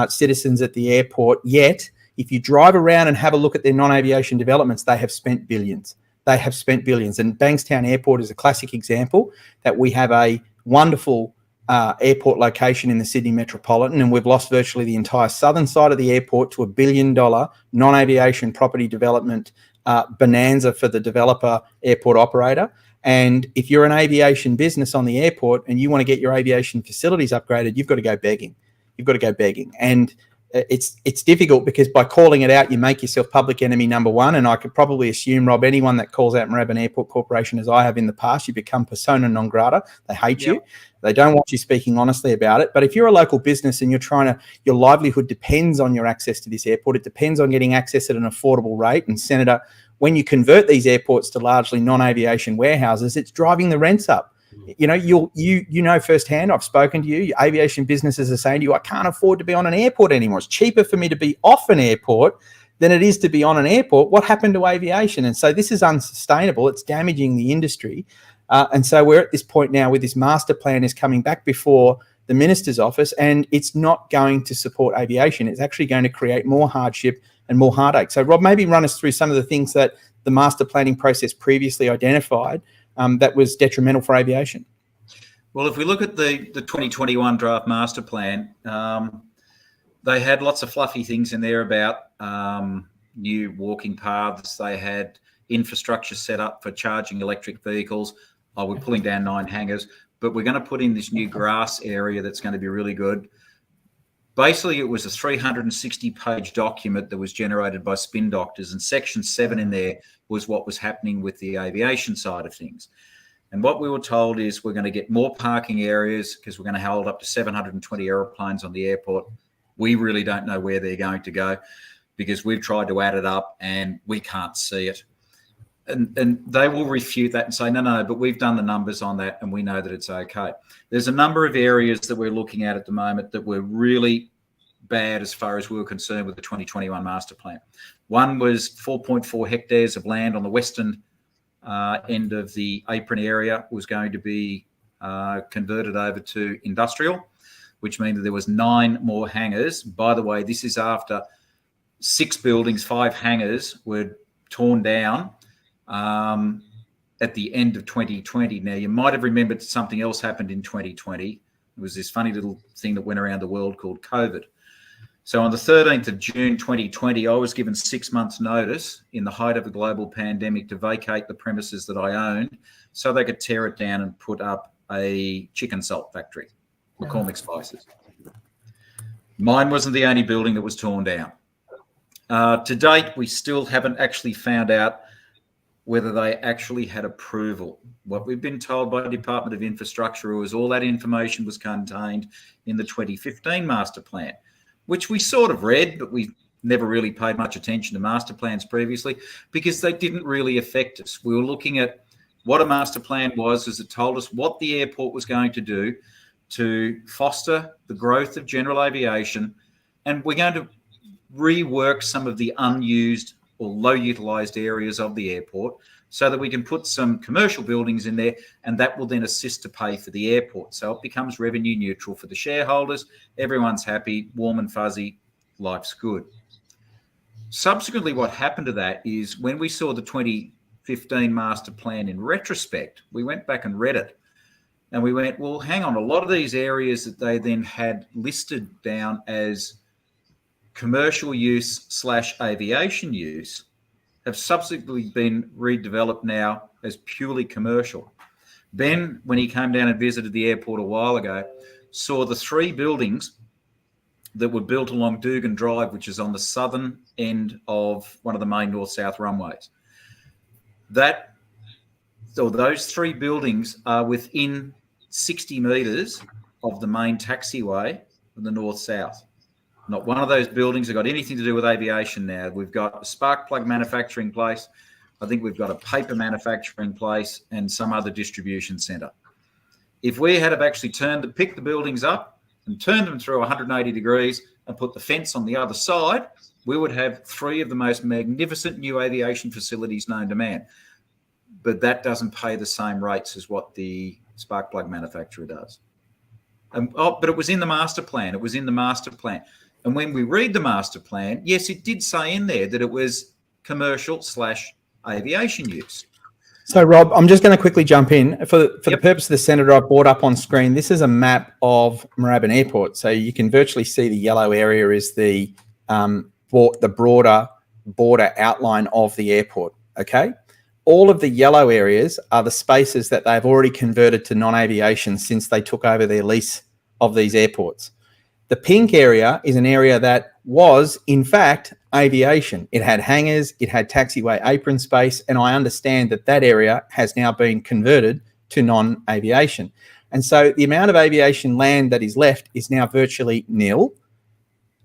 Speaker 1: citizens at the airport, yet if you drive around and have a look at their non-aviation developments, they have spent billions. They have spent billions, and Bankstown Airport is a classic example that we have a wonderful airport location in the Sydney Metropolitan, and we've lost virtually the entire southern side of the airport to $1 billion non-aviation property development bonanza for the developer airport operator. And if you're an aviation business on the airport and you want to get your aviation facilities upgraded, you've got to go begging. You've got to go begging. And it's difficult, because by calling it out, you make yourself public enemy number 1. And I could probably assume, Rob, anyone that calls out Moorabbin Airport Corporation, as I have in the past, you become persona non grata. They hate you. They don't want you speaking honestly about it. But if you're a local business and your livelihood depends on your access to this airport, it depends on getting access at an affordable rate. And Senator, when you convert these airports to largely non-aviation warehouses, it's driving the rents up. You know firsthand, I've spoken to you, your aviation businesses are saying to you, I can't afford to be on an airport anymore. It's cheaper for me to be off an airport than it is to be on an airport. What happened to aviation? And so this is unsustainable. It's damaging the industry. And so we're at this point now where this master plan is coming back before the minister's office, and it's not going to support aviation. It's actually going to create more hardship and more heartache. So, Rob, maybe run us through some of the things that the master planning process previously identified that was detrimental for aviation.
Speaker 4: Well, if we look at the 2021 draft master plan, they had lots of fluffy things in there about new walking paths. They had infrastructure set up for charging electric vehicles. We're pulling down 9 hangars, but we're going to put in this new grass area that's going to be really good. Basically, it was a 360-page document that was generated by spin doctors, and section 7 in there was what was happening with the aviation side of things. And what we were told is we're going to get more parking areas, because we're going to hold up to 720 aeroplanes on the airport. We really don't know where they're going to go, because we've tried to add it up and we can't see it. And they will refute that and say, no, but we've done the numbers on that and we know that it's okay. There's a number of areas that we're looking at the moment that were really bad as far as we were concerned with the 2021 master plan. One was 4.4 hectares of land on the western end of the apron area was going to be converted over to industrial, which means that there was 9 more hangars. By the way, this is after 6 buildings, 5 hangars were torn down at the end of 2020. Now, you might have remembered something else happened in 2020. It was this funny little thing that went around the world called COVID. So on the 13th of June 2020, I was given 6 months' notice in the height of a global pandemic to vacate the premises that I owned so they could tear it down and put up a chicken salt factory, McCormick Spices. Mine wasn't the only building that was torn down. To date, we still haven't actually found out whether they actually had approval. What we've been told by the Department of Infrastructure was all that information was contained in the 2015 master plan, which we sort of read, but we never really paid much attention to master plans previously because they didn't really affect us. We were looking at what a master plan was, as it told us what the airport was going to do to foster the growth of general aviation, and we're going to rework some of the unused or low utilised areas of the airport so that we can put some commercial buildings in there, and that will then assist to pay for the airport. So it becomes revenue neutral for the shareholders. Everyone's happy, warm and fuzzy, life's good. Subsequently, what happened to that is when we saw the 2015 master plan in retrospect, we went back and read it. And we went, well, hang on, a lot of these areas that they then had listed down as commercial use / aviation use have subsequently been redeveloped now as purely commercial. Ben, when he came down and visited the airport a while ago, saw the 3 buildings that were built along Dugan Drive, which is on the southern end of one of the main north-south runways. Those 3 buildings are within 60 metres of the main taxiway of the north-south. Not one of those buildings have got anything to do with aviation now. We've got a spark plug manufacturing place. I think we've got a paper manufacturing place and some other distribution centre. If we had have actually picked the buildings up and turned them through 180 degrees and put the fence on the other side, we would have 3 of the most magnificent new aviation facilities known to man. But that doesn't pay the same rates as what the spark plug manufacturer does. But it was in the master plan. It was in the master plan. And when we read the master plan, yes, it did say in there that it was commercial / aviation use.
Speaker 1: So, Rob, I'm just going to quickly jump in. For the purpose of the Senator, I've brought up on screen, this is a map of Moorabbin Airport. So you can virtually see the yellow area is the broader border outline of the airport, okay? All of the yellow areas are the spaces that they've already converted to non-aviation since they took over their lease of these airports. The pink area is an area that was, in fact, aviation. It had hangars, it had taxiway apron space, and I understand that that area has now been converted to non-aviation. And so the amount of aviation land that is left is now virtually nil.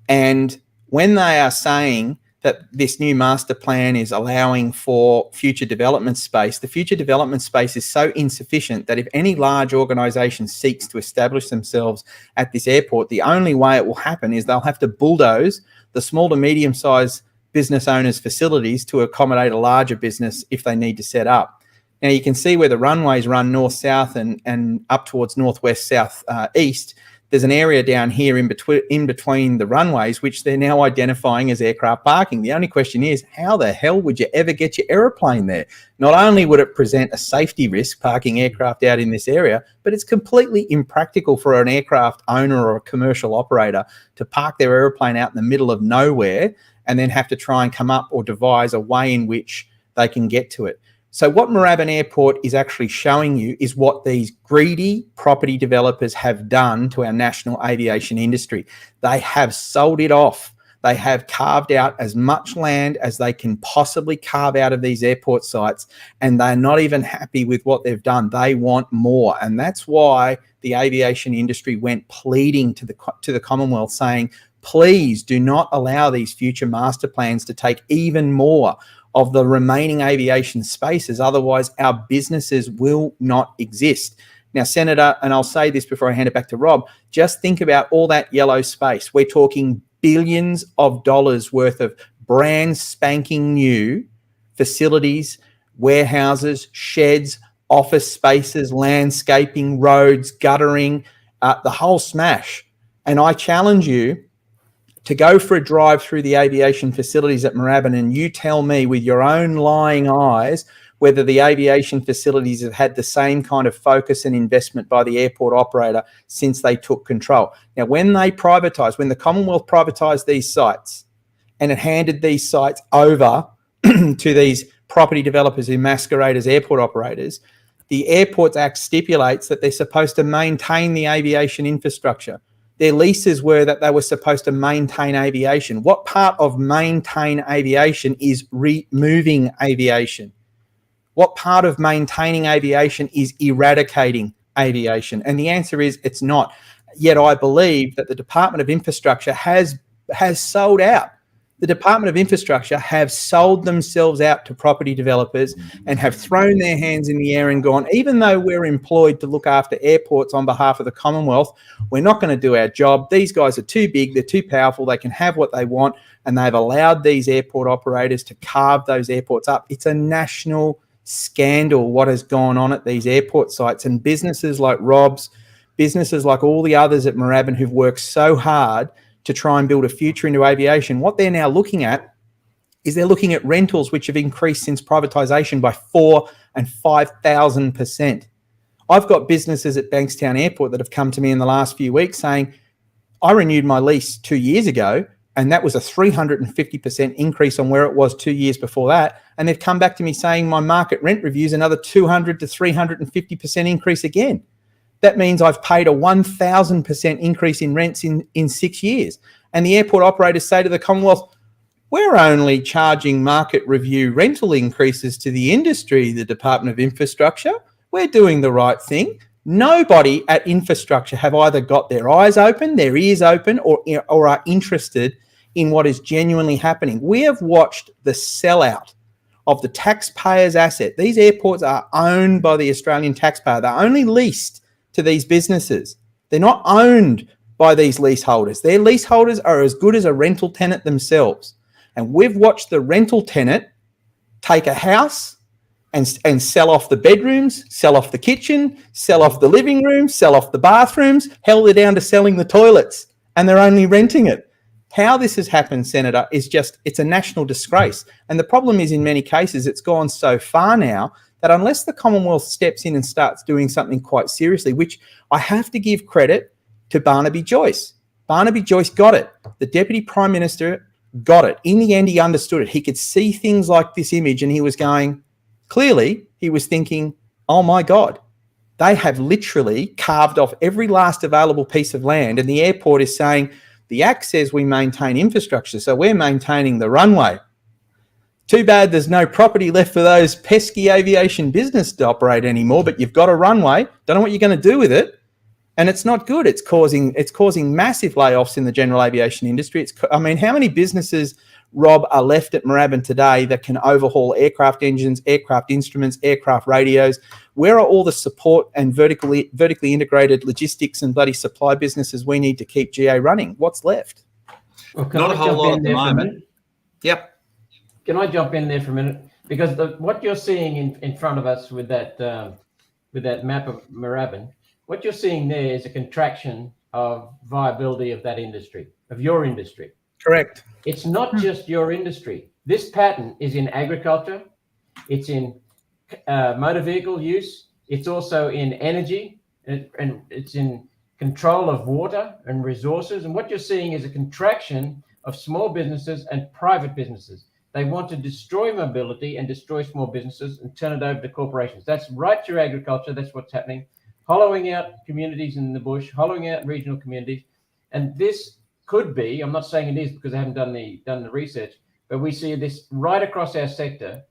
Speaker 1: And when they are saying that this new master plan is allowing for future development space, the future development space is so insufficient that if any large organisation seeks to establish themselves at this airport, the only way it will happen is they'll have to bulldoze the small to medium-sized business owners' facilities to accommodate a larger business if they need to set up. Now, you can see where the runways run north-south and up towards northwest-south-east. There's an area down here in between the runways, which they're now identifying as aircraft parking. The only question is, how the hell would you ever get your aeroplane there? Not only would it present a safety risk parking aircraft out in this area, but it's completely impractical for an aircraft owner or a commercial operator to park their aeroplane out in the middle of nowhere and then have to try and come up or devise a way in which they can get to it. So what Moorabbin Airport is actually showing you is what these greedy property developers have done to our national aviation industry. They have sold it off. They have carved out as much land as they can possibly carve out of these airport sites, and they're not even happy with what they've done. They want more, and that's why the aviation industry went pleading to the Commonwealth saying, please do not allow these future master plans to take even more of the remaining aviation spaces. Otherwise, our businesses will not exist. Now, Senator, and I'll say this before I hand it back to Rob, just think about all that yellow space. We're talking billions of dollars worth of brand spanking new facilities, warehouses, sheds, office spaces, landscaping, roads, guttering, the whole smash. And I challenge you to go for a drive through the aviation facilities at Moorabbin and you tell me with your own lying eyes whether the aviation facilities have had the same kind of focus and investment by the airport operator since they took control. Now, when they privatised, when the Commonwealth privatised these sites and it handed these sites over to these property developers who masquerade as airport operators, the Airports Act stipulates that they're supposed to maintain the aviation infrastructure. Their leases were that they were supposed to maintain aviation. What part of maintain aviation is removing aviation? What part of maintaining aviation is eradicating aviation? And the answer is it's not. Yet I believe that the Department of Infrastructure has sold out The Department of Infrastructure have sold themselves out to property developers and have thrown their hands in the air and gone, even though we're employed to look after airports on behalf of the Commonwealth, we're not going to do our job. These guys are too big, they're too powerful, they can have what they want, and they've allowed these airport operators to carve those airports up. It's a national scandal what has gone on at these airport sites, and businesses like Rob's, businesses like all the others at Moorabbin who've worked so hard to try and build a future into aviation, what they're now looking at is they're looking at rentals which have increased since privatisation by 4,000 and 5,000%. I've got businesses at Bankstown Airport that have come to me in the last few weeks saying, I renewed my lease 2 years ago, and that was a 350% increase on where it was 2 years before that. And they've come back to me saying my market rent review is another 200 to 350% increase again. That means I've paid a 1,000% increase in rents in 6 years. And the airport operators say to the Commonwealth, we're only charging market review rental increases to the industry, the Department of Infrastructure. We're doing the right thing. Nobody at infrastructure have either got their eyes open, their ears open, or are interested in what is genuinely happening. We have watched the sellout of the taxpayer's asset. These airports are owned by the Australian taxpayer. They're only leased to these businesses. They're not owned by these leaseholders. Their leaseholders are as good as a rental tenant themselves. And we've watched the rental tenant take a house and sell off the bedrooms, sell off the kitchen, sell off the living room, sell off the bathrooms. Hell, they're down to selling the toilets, and they're only renting it. How this has happened, Senator, is just, it's a national disgrace. And the problem is, in many cases, it's gone so far now that unless the Commonwealth steps in and starts doing something quite seriously, which I have to give credit to Barnaby Joyce. Barnaby Joyce got it. The Deputy Prime Minister got it. In the end, he understood it. He could see things like this image and he was going, clearly, he was thinking, oh my God, they have literally carved off every last available piece of land, and the airport is saying, the Act says we maintain infrastructure, so we're maintaining the runway. Too bad there's no property left for those pesky aviation business to operate anymore, but you've got a runway. Don't know what you're going to do with it. And it's not good. It's causing massive layoffs in the general aviation industry. I mean, how many businesses, Rob, are left at Moorabbin today that can overhaul aircraft engines, aircraft instruments, aircraft radios? Where are all the support and vertically integrated logistics and bloody supply businesses we need to keep GA running? What's left?
Speaker 2: Well,
Speaker 4: Not a whole lot at the moment. Yep.
Speaker 2: Can I jump in there for a minute? Because what you're seeing in front of us with that map of Moorabbin, what you're seeing there is a contraction of viability of that industry, of your industry.
Speaker 1: Correct.
Speaker 2: It's not just your industry. This pattern is in agriculture. It's in motor vehicle use. It's also in energy, and it's in control of water and resources. And what you're seeing is a contraction of small businesses and private businesses. They want to destroy mobility and destroy small businesses and turn it over to corporations. That's right through agriculture. That's what's happening. Hollowing out communities in the bush, hollowing out regional communities. And this could be, I'm not saying it is because I haven't done the research, but we see this right across our sector.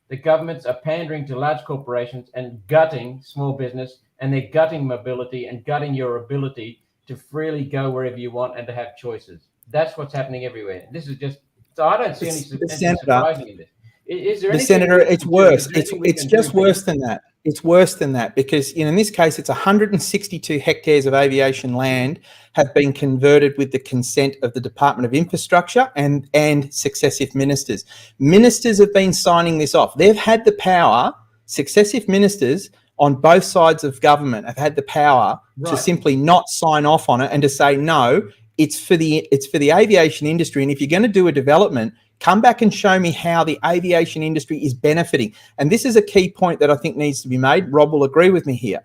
Speaker 2: The governments are pandering to large corporations and gutting small business, and they're gutting mobility and gutting your ability to freely go wherever you want and to have choices. That's what's happening everywhere. This is just, so I don't see anything surprising in this. Is there anything?
Speaker 1: Senator, it's worse. It's just worse than that. It's worse than that because in this case, it's 162 hectares of aviation land have been converted with the consent of the Department of Infrastructure and successive ministers. Ministers have been signing this off. They've had the power, successive ministers on both sides of government have had the power to simply not sign off on it and to say, no, it's for the aviation industry. And if you're going to do a development, come back and show me how the aviation industry is benefiting. And this is a key point that I think needs to be made. Rob will agree with me here.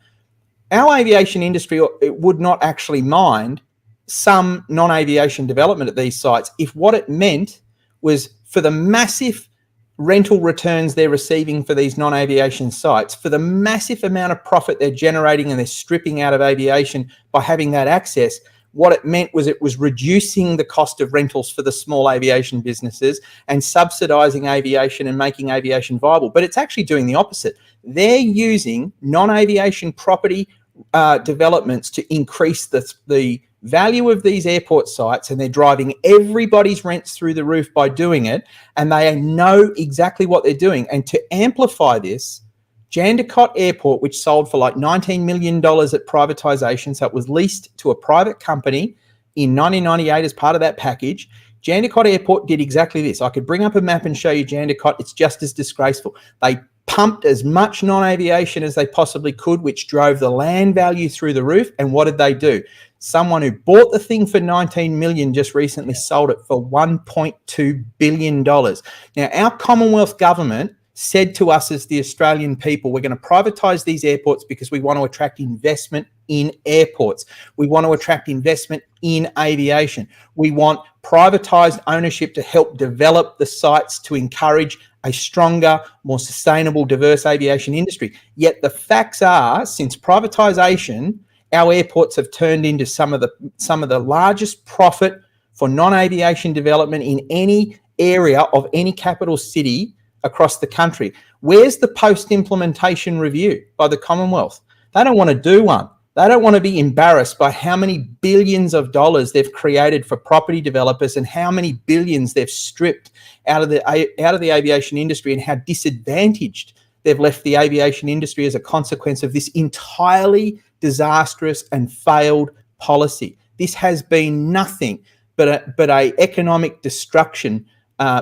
Speaker 1: Our aviation industry would not actually mind some non-aviation development at these sites if what it meant was for the massive rental returns they're receiving for these non-aviation sites, for the massive amount of profit they're generating and they're stripping out of aviation by having that access. What it meant was it was reducing the cost of rentals for the small aviation businesses and subsidising aviation and making aviation viable. But it's actually doing the opposite. They're using non-aviation property developments to increase the value of these airport sites, and they're driving everybody's rents through the roof by doing it, and they know exactly what they're doing. And to amplify this, Jandakot Airport, which sold for like $19 million at privatisation, so it was leased to a private company in 1998 as part of that package. Jandakot Airport did exactly this. I could bring up a map and show you Jandakot. It's just as disgraceful. They pumped as much non-aviation as they possibly could, which drove the land value through the roof. And what did they do? Someone who bought the thing for 19 million just recently sold it for $1.2 billion. Now, our Commonwealth government said to us as the Australian people, we're going to privatise these airports because we want to attract investment in airports. We want to attract investment in aviation. We want privatised ownership to help develop the sites to encourage a stronger, more sustainable, diverse aviation industry. Yet the facts are, since privatisation, our airports have turned into some of the largest profit for non-aviation development in any area of any capital city across the country. Where's the post-implementation review by the Commonwealth? They don't want to do one. They don't want to be embarrassed by how many billions of dollars they've created for property developers and how many billions they've stripped out of the aviation industry, and how disadvantaged they've left the aviation industry as a consequence of this entirely disastrous and failed policy. This has been nothing but a economic destruction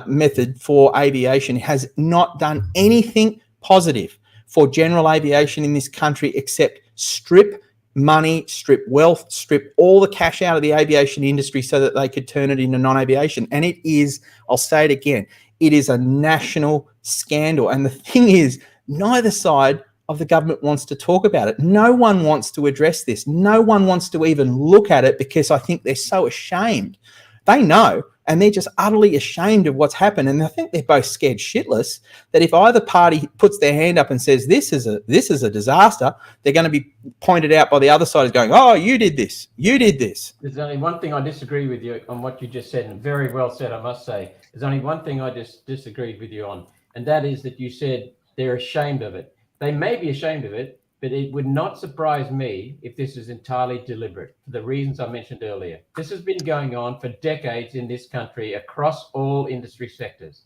Speaker 1: method for aviation. It has not done anything positive for general aviation in this country except strip money, strip wealth, strip all the cash out of the aviation industry so that they could turn it into non-aviation. And it is, I'll say it again, it is a national scandal. And the thing is, neither side of the government wants to talk about it. No one wants to address this. No one wants to even look at it because I think they're so ashamed. They know, and they're just utterly ashamed of what's happened. And I think they're both scared shitless that if either party puts their hand up and says this is a disaster, they're going to be pointed out by the other side as going, oh, you did this, you did this.
Speaker 2: There's only one thing I disagree with you on what you just said, and very well said, I must say. There's only one thing I just disagreed with you on, and that is that you said they're ashamed of it. They may be ashamed of it, but it would not surprise me if this is entirely deliberate for the reasons I mentioned earlier. This has been going on for decades in this country across all industry sectors.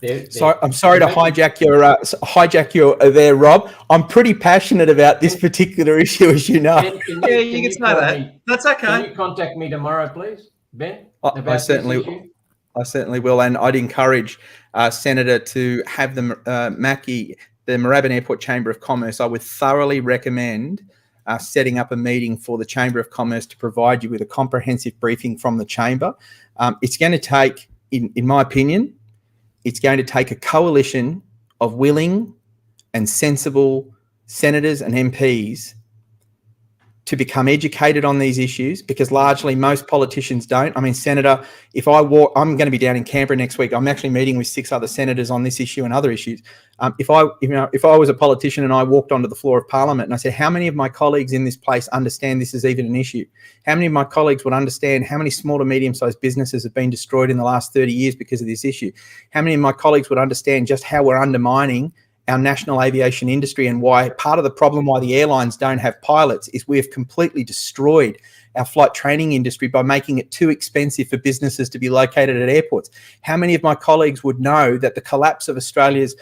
Speaker 1: I'm sorry to hijack your there, Rob. I'm pretty passionate about this particular issue, as you know.
Speaker 4: Ben, you can say that. That's okay.
Speaker 2: Can you contact me tomorrow, please, Ben?
Speaker 1: I certainly will, and I'd encourage Senator to have the Mackie, the Moorabbin Airport Chamber of Commerce. I would thoroughly recommend setting up a meeting for the Chamber of Commerce to provide you with a comprehensive briefing from the Chamber. It's going to take, in my opinion, it's going to take a coalition of willing and sensible senators and MPs to become educated on these issues, because largely most politicians don't. I mean, Senator, I'm going to be down in Canberra next week. I'm actually meeting with 6 other senators on this issue and other issues. If I was a politician and I walked onto the floor of Parliament and I said, how many of my colleagues in this place understand this is even an issue? How many of my colleagues would understand how many small to medium-sized businesses have been destroyed in the last 30 years because of this issue? How many of my colleagues would understand just how we're undermining our national aviation industry, and why part of the problem why the airlines don't have pilots is we have completely destroyed our flight training industry by making it too expensive for businesses to be located at airports? How many of my colleagues would know that the collapse of Australia's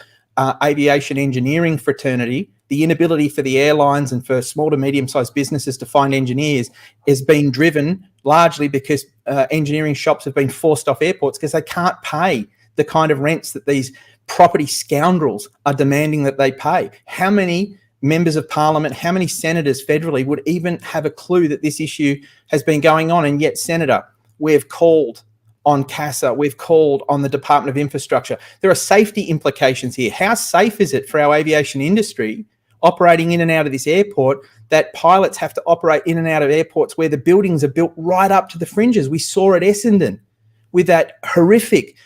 Speaker 1: aviation engineering fraternity, the inability for the airlines and for small to medium-sized businesses to find engineers, is being driven largely because engineering shops have been forced off airports because they can't pay the kind of rents that these property scoundrels are demanding that they pay? How many members of Parliament, how many senators federally would even have a clue that this issue has been going on? And yet, Senator, we've called on CASA, we've called on the Department of Infrastructure. There are safety implications here. How safe is it for our aviation industry operating in and out of this airport that pilots have to operate in and out of airports where the buildings are built right up to the fringes? We saw at Essendon with that horrific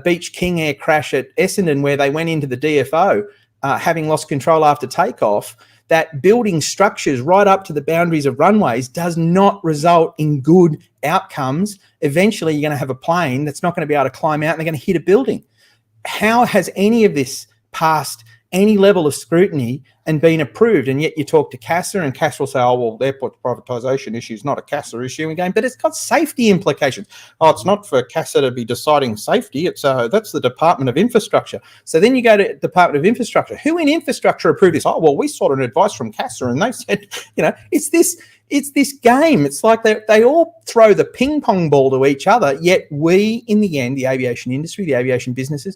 Speaker 1: Beach King Air crash at Essendon, where they went into the DFO having lost control after takeoff. That building structures right up to the boundaries of runways does not result in good outcomes. Eventually, you're going to have a plane that's not going to be able to climb out and they're going to hit a building. How has any of this passed any level of scrutiny and been approved. And yet you talk to CASA and CASA will say, oh, well, the airport privatisation issue is not a CASA issue again, but it's got safety implications. Oh, it's not for CASA to be deciding safety. It's that's the Department of Infrastructure. So then you go to Department of Infrastructure. Who in infrastructure approved this? Oh, well, we sought an advice from CASA and they said, it's this game. It's like they all throw the ping pong ball to each other, yet we, in the end, the aviation industry, the aviation businesses,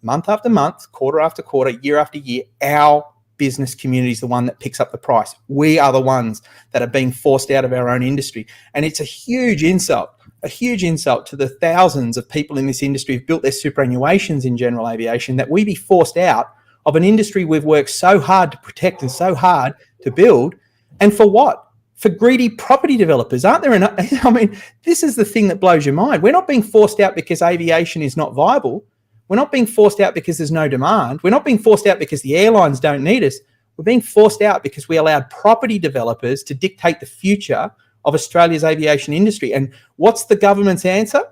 Speaker 1: month after month, quarter after quarter, year after year, our business community is the one that picks up the price. We are the ones that are being forced out of our own industry. And it's a huge insult to the thousands of people in this industry who've built their superannuations in general aviation, that we be forced out of an industry we've worked so hard to protect and so hard to build. And for what? For greedy property developers, aren't there enough? I mean, this is the thing that blows your mind. We're not being forced out because aviation is not viable. We're not being forced out because there's no demand. We're not being forced out because the airlines don't need us. We're being forced out because we allowed property developers to dictate the future of Australia's aviation industry. And what's the government's answer?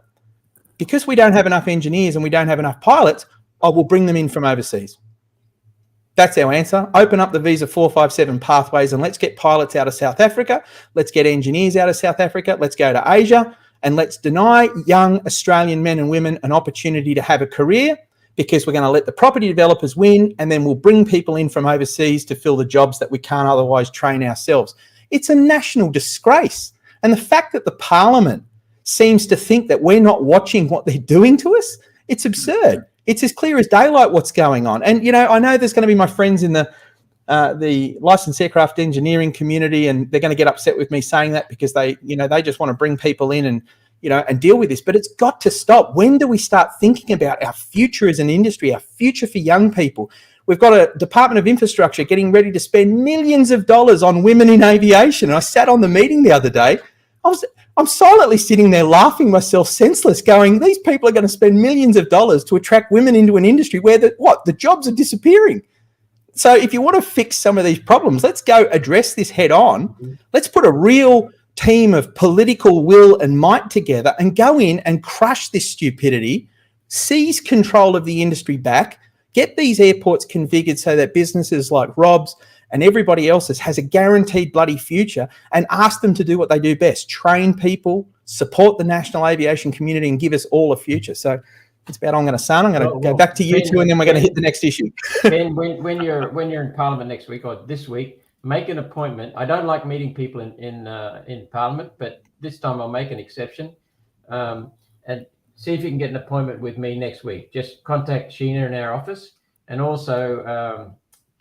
Speaker 1: Because we don't have enough engineers and we don't have enough pilots, I will bring them in from overseas. That's our answer. Open up the visa 457 pathways and let's get pilots out of South Africa. Let's get engineers out of South Africa. Let's go to Asia. And let's deny young Australian men and women an opportunity to have a career, because we're going to let the property developers win, and then we'll bring people in from overseas to fill the jobs that we can't otherwise train ourselves. It's a national disgrace. And the fact that the Parliament seems to think that we're not watching what they're doing to us, it's absurd. It's as clear as daylight what's going on. And, I know there's going to be my friends in the licensed aircraft engineering community, and they're going to get upset with me saying that because they just want to bring people in and deal with this. But it's got to stop. When do we start thinking about our future as an industry, our future for young people? We've got a Department of Infrastructure getting ready to spend millions of dollars on women in aviation. And I sat on the meeting the other day. I'm silently sitting there laughing myself senseless, going, these people are going to spend millions of dollars to attract women into an industry where the jobs are disappearing. So if you want to fix some of these problems, let's go address this head on. Let's put a real team of political will and might together and go in and crush this stupidity, seize control of the industry back, get these airports configured so that businesses like Rob's and everybody else's has a guaranteed bloody future, and ask them to do what they do best, train people, support the national aviation community and give us all a future. So that's about all I'm going to say. I'm going to go back to you two, and then we're going to hit the next issue.
Speaker 2: Ben, when you're in Parliament next week or this week, make an appointment. I don't like meeting people in Parliament, but this time I'll make an exception, and see if you can get an appointment with me next week. Just contact Sheena in our office, and also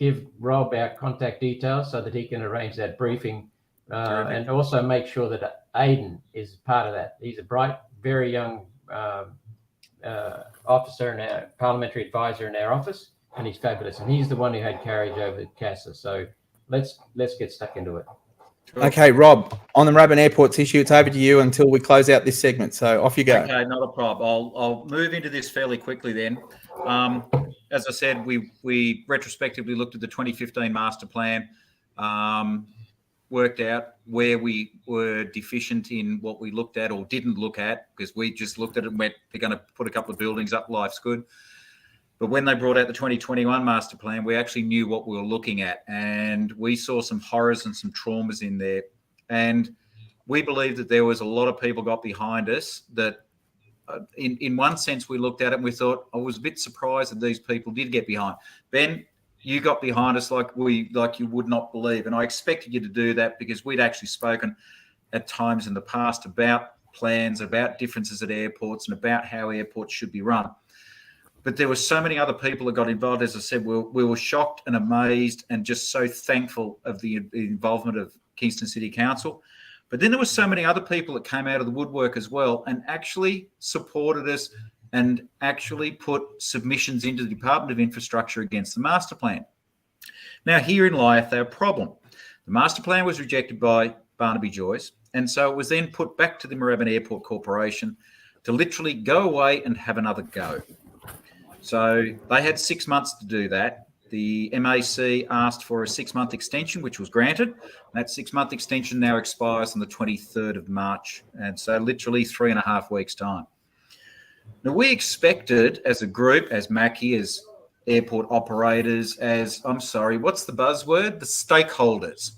Speaker 2: give Rob our contact details so that he can arrange that briefing, and also make sure that Aidan is part of that. He's a bright, very young officer and our parliamentary advisor in our office, and he's fabulous, and he's the one who had carriage over CASA. So let's get stuck into it.
Speaker 1: Okay, Rob, on the Moorabbin Airports issue, it's over to you until we close out this segment. So off you go.
Speaker 4: Okay, not a problem. I'll move into this fairly quickly then. As I said, we retrospectively looked at the 2015 master plan, worked out where we were deficient in what we looked at or didn't look at, because we just looked at it and went, they're going to put a couple of buildings up, life's good. But when they brought out the 2021 master plan, we actually knew what we were looking at, and we saw some horrors and some traumas in there. And we believe that there was a lot of people got behind us that in one sense, we looked at it and we thought, I was a bit surprised that these people did get behind. Ben, you got behind us like you would not believe. And I expected you to do that because we'd actually spoken at times in the past about plans, about differences at airports and about how airports should be run. But there were so many other people that got involved. As I said, we were shocked and amazed and just so thankful of the involvement of Kingston City Council. But then there were so many other people that came out of the woodwork as well and actually supported us and actually put submissions into the Department of Infrastructure against the master plan. Now, herein lieth our problem. The master plan was rejected by Barnaby Joyce, and so it was then put back to the Moorabbin Airport Corporation to literally go away and have another go. So they had 6 months to do that. The MAC asked for a 6-month extension, which was granted. That 6-month extension now expires on the 23rd of March. And so literally 3.5 weeks' time. Now, we expected as a group, as Mackie, as airport operators as, I'm sorry, what's the buzzword? The stakeholders.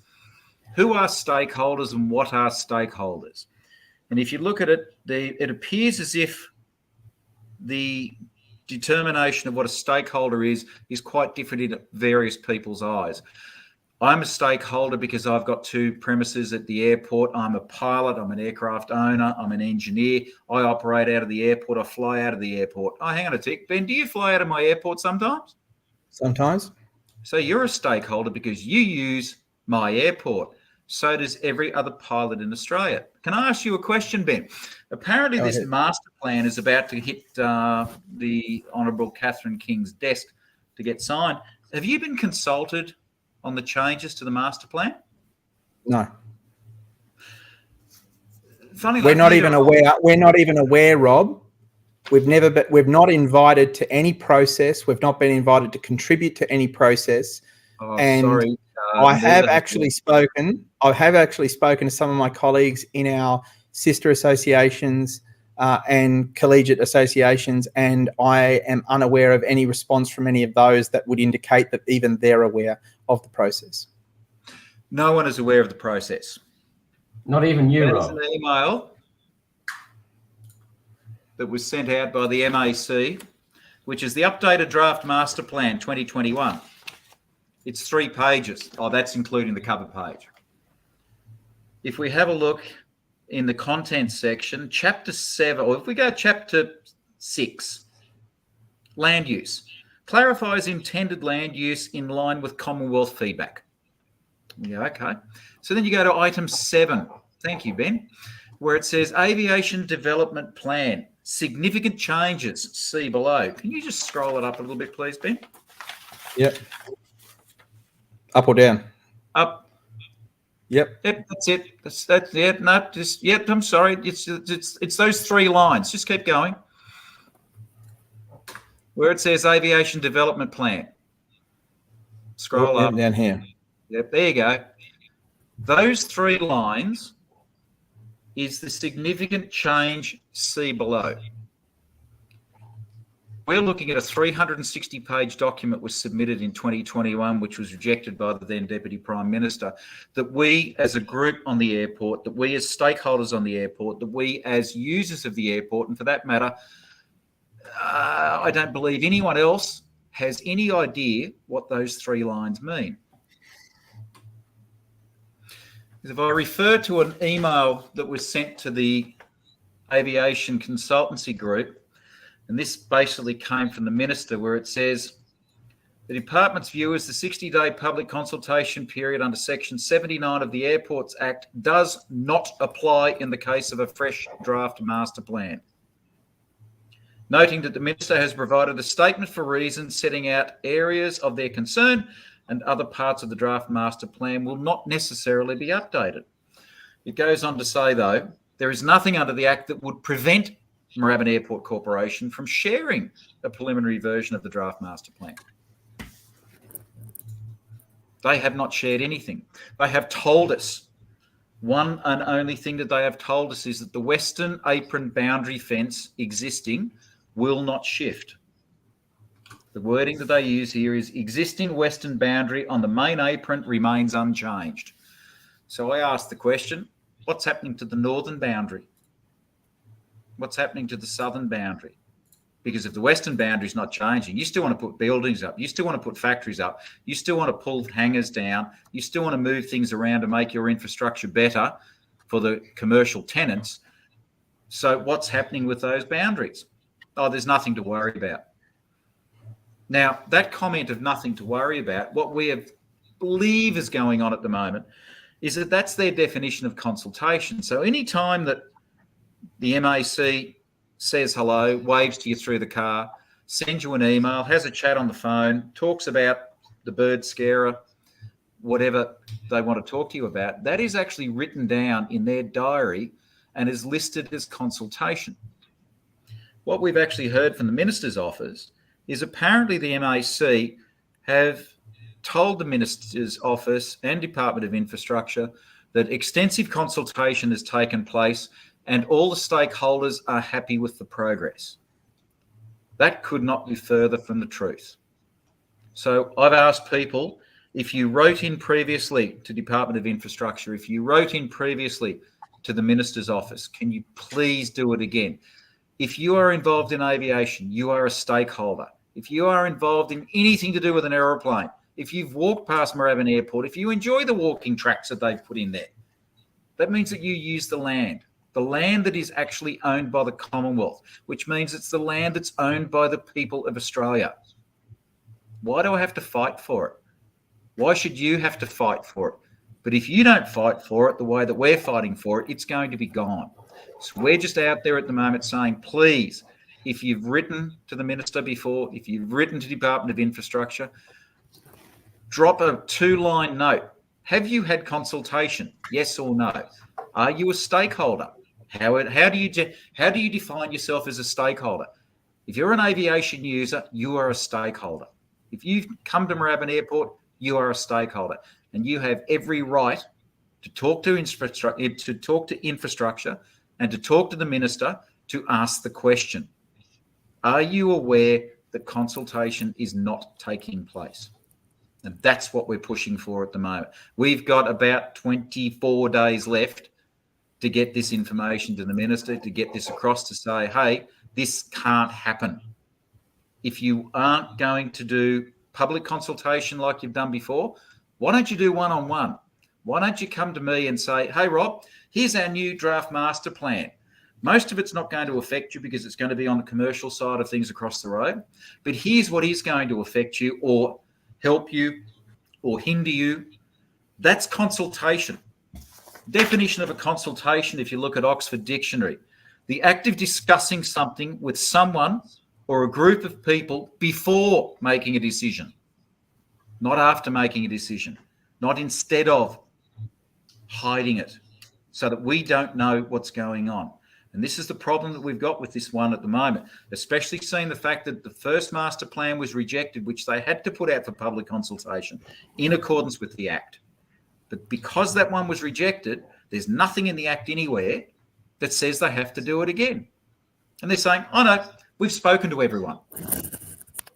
Speaker 4: Who are stakeholders and what are stakeholders? And if you look at it, it appears as if the determination of what a stakeholder is quite different in various people's eyes. I'm a stakeholder because I've got 2 premises at the airport. I'm a pilot, I'm an aircraft owner, I'm an engineer. I operate out of the airport, I fly out of the airport. Oh, hang on a tick. Ben, do you fly out of my airport sometimes?
Speaker 1: Sometimes.
Speaker 4: So you're a stakeholder because you use my airport. So does every other pilot in Australia. Can I ask you a question, Ben? Apparently this master plan is about to hit the Honourable Catherine King's desk to get signed. Have you been consulted on the changes to the master plan?
Speaker 1: No.
Speaker 4: Funny,
Speaker 1: we're not even aware. We're not even aware, Rob. We've not invited to any process. We've not been invited to contribute to any process.
Speaker 4: Oh,
Speaker 1: and
Speaker 4: sorry.
Speaker 1: I have actually spoken to some of my colleagues in our sister associations and collegiate associations, and I am unaware of any response from any of those that would indicate that even they're aware of the process.
Speaker 4: No one is aware of the process.
Speaker 2: Not even you,
Speaker 4: That is
Speaker 2: Rob.
Speaker 4: an email that was sent out by the MAC, which is the updated draft master plan 2021. It's 3 pages. Oh, that's including the cover page. If we have a look in the content section, chapter 7, or if we go chapter 6, land use, clarifies intended land use in line with Commonwealth feedback. Yeah, okay. So then you go to item 7. Thank you, Ben, where it says aviation development plan, significant changes, see below. Can you just scroll it up a little bit, please, Ben?
Speaker 1: Yep. Up or down?
Speaker 4: Up.
Speaker 1: Yep.
Speaker 4: Yep, that's it. That's yeah. No, just yep. I'm sorry. It's those 3 lines. Just keep going. Where it says aviation development plan. Scroll up.
Speaker 1: Down here.
Speaker 4: Yep, there you go. Those 3 lines is the significant change, see below. We're looking at a 360-page document was submitted in 2021, which was rejected by the then Deputy Prime Minister, that we as a group on the airport, that we as stakeholders on the airport, that we as users of the airport, and for that matter, I don't believe anyone else has any idea what those 3 lines mean. If I refer to an email that was sent to the Aviation Consultancy Group, and this basically came from the Minister, where it says, the Department's view is the 60-day public consultation period under Section 79 of the Airports Act does not apply in the case of a fresh draft master plan. Noting that the Minister has provided a statement for reasons setting out areas of their concern and other parts of the draft master plan will not necessarily be updated. It goes on to say, though, there is nothing under the Act that would prevent Moorabbin Airport Corporation from sharing a preliminary version of the draft master plan. They have not shared anything. They have told us, one and only thing that they have told us is that the western apron boundary fence existing will not shift. The wording that they use here is existing western boundary on the main apron remains unchanged. So I asked the question, what's happening to the northern boundary? What's happening to the southern boundary? Because if the western boundary is not changing, you still want to put buildings up, you still want to put factories up, you still want to pull hangars down, you still want to move things around to make your infrastructure better for the commercial tenants. So what's happening with those boundaries? Oh, there's nothing to worry about. Now, that comment of nothing to worry about, what we believe is going on at the moment is that that's their definition of consultation. So any time that the MAC says hello, waves to you through the car, sends you an email, has a chat on the phone, talks about the bird scarer, whatever they want to talk to you about, that is actually written down in their diary and is listed as consultation. What we've actually heard from the Minister's office is apparently the MAC have told the Minister's office and Department of Infrastructure that extensive consultation has taken place and all the stakeholders are happy with the progress. That could not be further from the truth. So I've asked people, if you wrote in previously to Department of Infrastructure, if you wrote in previously to the Minister's office, can you please do it again? If you are involved in aviation, you are a stakeholder. If you are involved in anything to do with an aeroplane, if you've walked past Moorabbin Airport, if you enjoy the walking tracks that they've put in there, that means that you use the land that is actually owned by the Commonwealth, which means it's the land that's owned by the people of Australia. Why do I have to fight for it? Why should you have to fight for it? But if you don't fight for it the way that we're fighting for it, it's going to be gone. So we're just out there at the moment saying, please, if you've written to the Minister before, if you've written to Department of Infrastructure, drop a 2-line note. Have you had consultation? Yes or no? Are you a stakeholder? How do you define yourself as a stakeholder? If you're an aviation user, you are a stakeholder. If you've come to Moorabbin Airport, you are a stakeholder, and you have every right to talk to infrastructure, and to talk to the Minister to ask the question. Are you aware that consultation is not taking place? And that's what we're pushing for at the moment. We've got about 24 days left to get this information to the Minister, to get this across, to say, hey, this can't happen. If you aren't going to do public consultation like you've done before, why don't you do one-on-one? Why don't you come to me and say, hey, Rob, here's our new draft master plan. Most of it's not going to affect you because it's going to be on the commercial side of things across the road. But here's what is going to affect you or help you or hinder you. That's consultation. Definition of a consultation, if you look at Oxford Dictionary, the act of discussing something with someone or a group of people before making a decision, not after making a decision, not instead of hiding it so that we don't know what's going on. And this is the problem that we've got with this one at the moment, especially seeing the fact that the first master plan was rejected, which they had to put out for public consultation in accordance with the Act. But because that one was rejected, there's nothing in the Act anywhere that says they have to do it again. And they're saying, oh no, we've spoken to everyone.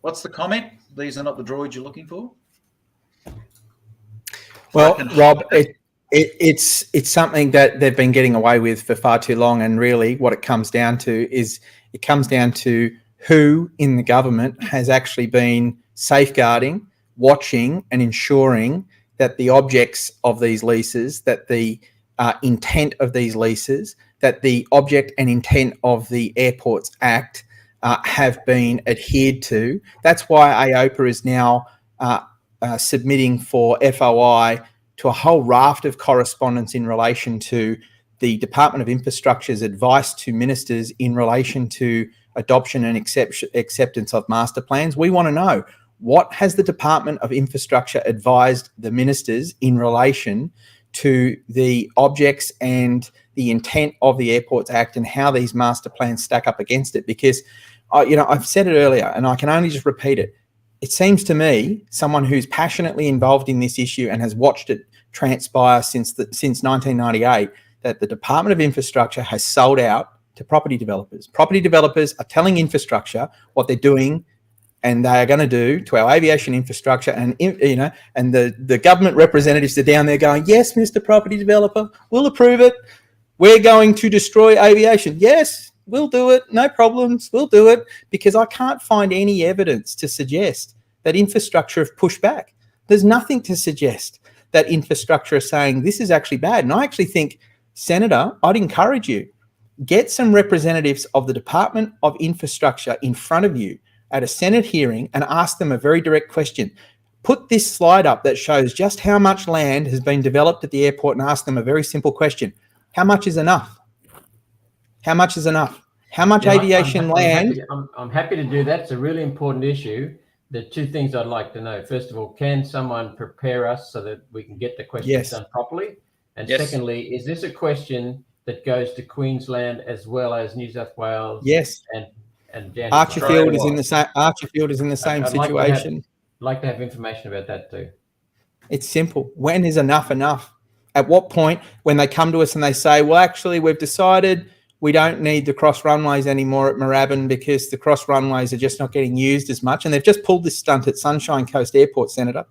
Speaker 4: What's the comment? These are not the droids you're looking for?
Speaker 1: Well, Rob, it's something that they've been getting away with for far too long. And really what it comes down to is it comes down to who in the government has actually been safeguarding, watching and ensuring that the objects of these leases, that the intent of these leases, that the object and intent of the Airports Act have been adhered to. That's why AOPA is now submitting for FOI to a whole raft of correspondence in relation to the Department of Infrastructure's advice to ministers in relation to adoption and acceptance of master plans. We want to know, what has the Department of Infrastructure advised the ministers in relation to the objects and the intent of the Airports Act and how these master plans stack up against it? Because, I've said it earlier and I can only just repeat it. It seems to me, someone who's passionately involved in this issue and has watched it transpire since 1998, that the Department of Infrastructure has sold out to property developers. Property developers are telling infrastructure what they're doing and they are going to do to our aviation infrastructure, and and the government representatives are down there going, yes, Mr. Property Developer, we'll approve it. We're going to destroy aviation. Yes, we'll do it. No problems. We'll do it, because I can't find any evidence to suggest that infrastructure have pushed back. There's nothing to suggest that infrastructure is saying this is actually bad. And I actually think, Senator, I'd encourage you, get some representatives of the Department of Infrastructure in front of you at a Senate hearing and ask them a very direct question. Put this slide up that shows just how much land has been developed at the airport and ask them a very simple question. How much is enough? How much is enough? How much aviation land?
Speaker 2: I'm happy to do that. It's a really important issue. The two things I'd like to know. First of all, can someone prepare us so that we can get the questions done properly? And secondly, is this a question that goes to Queensland as well as New South Wales?
Speaker 1: Yes.
Speaker 2: And
Speaker 1: Archerfield is in the same. Archerfield is in the same situation.
Speaker 2: I'd like to have information about that too.
Speaker 1: It's simple. When is enough enough? At what point, when they come to us and they say, well, actually, we've decided we don't need the cross runways anymore at Moorabbin because the cross runways are just not getting used as much. And they've just pulled this stunt at Sunshine Coast Airport, Senator.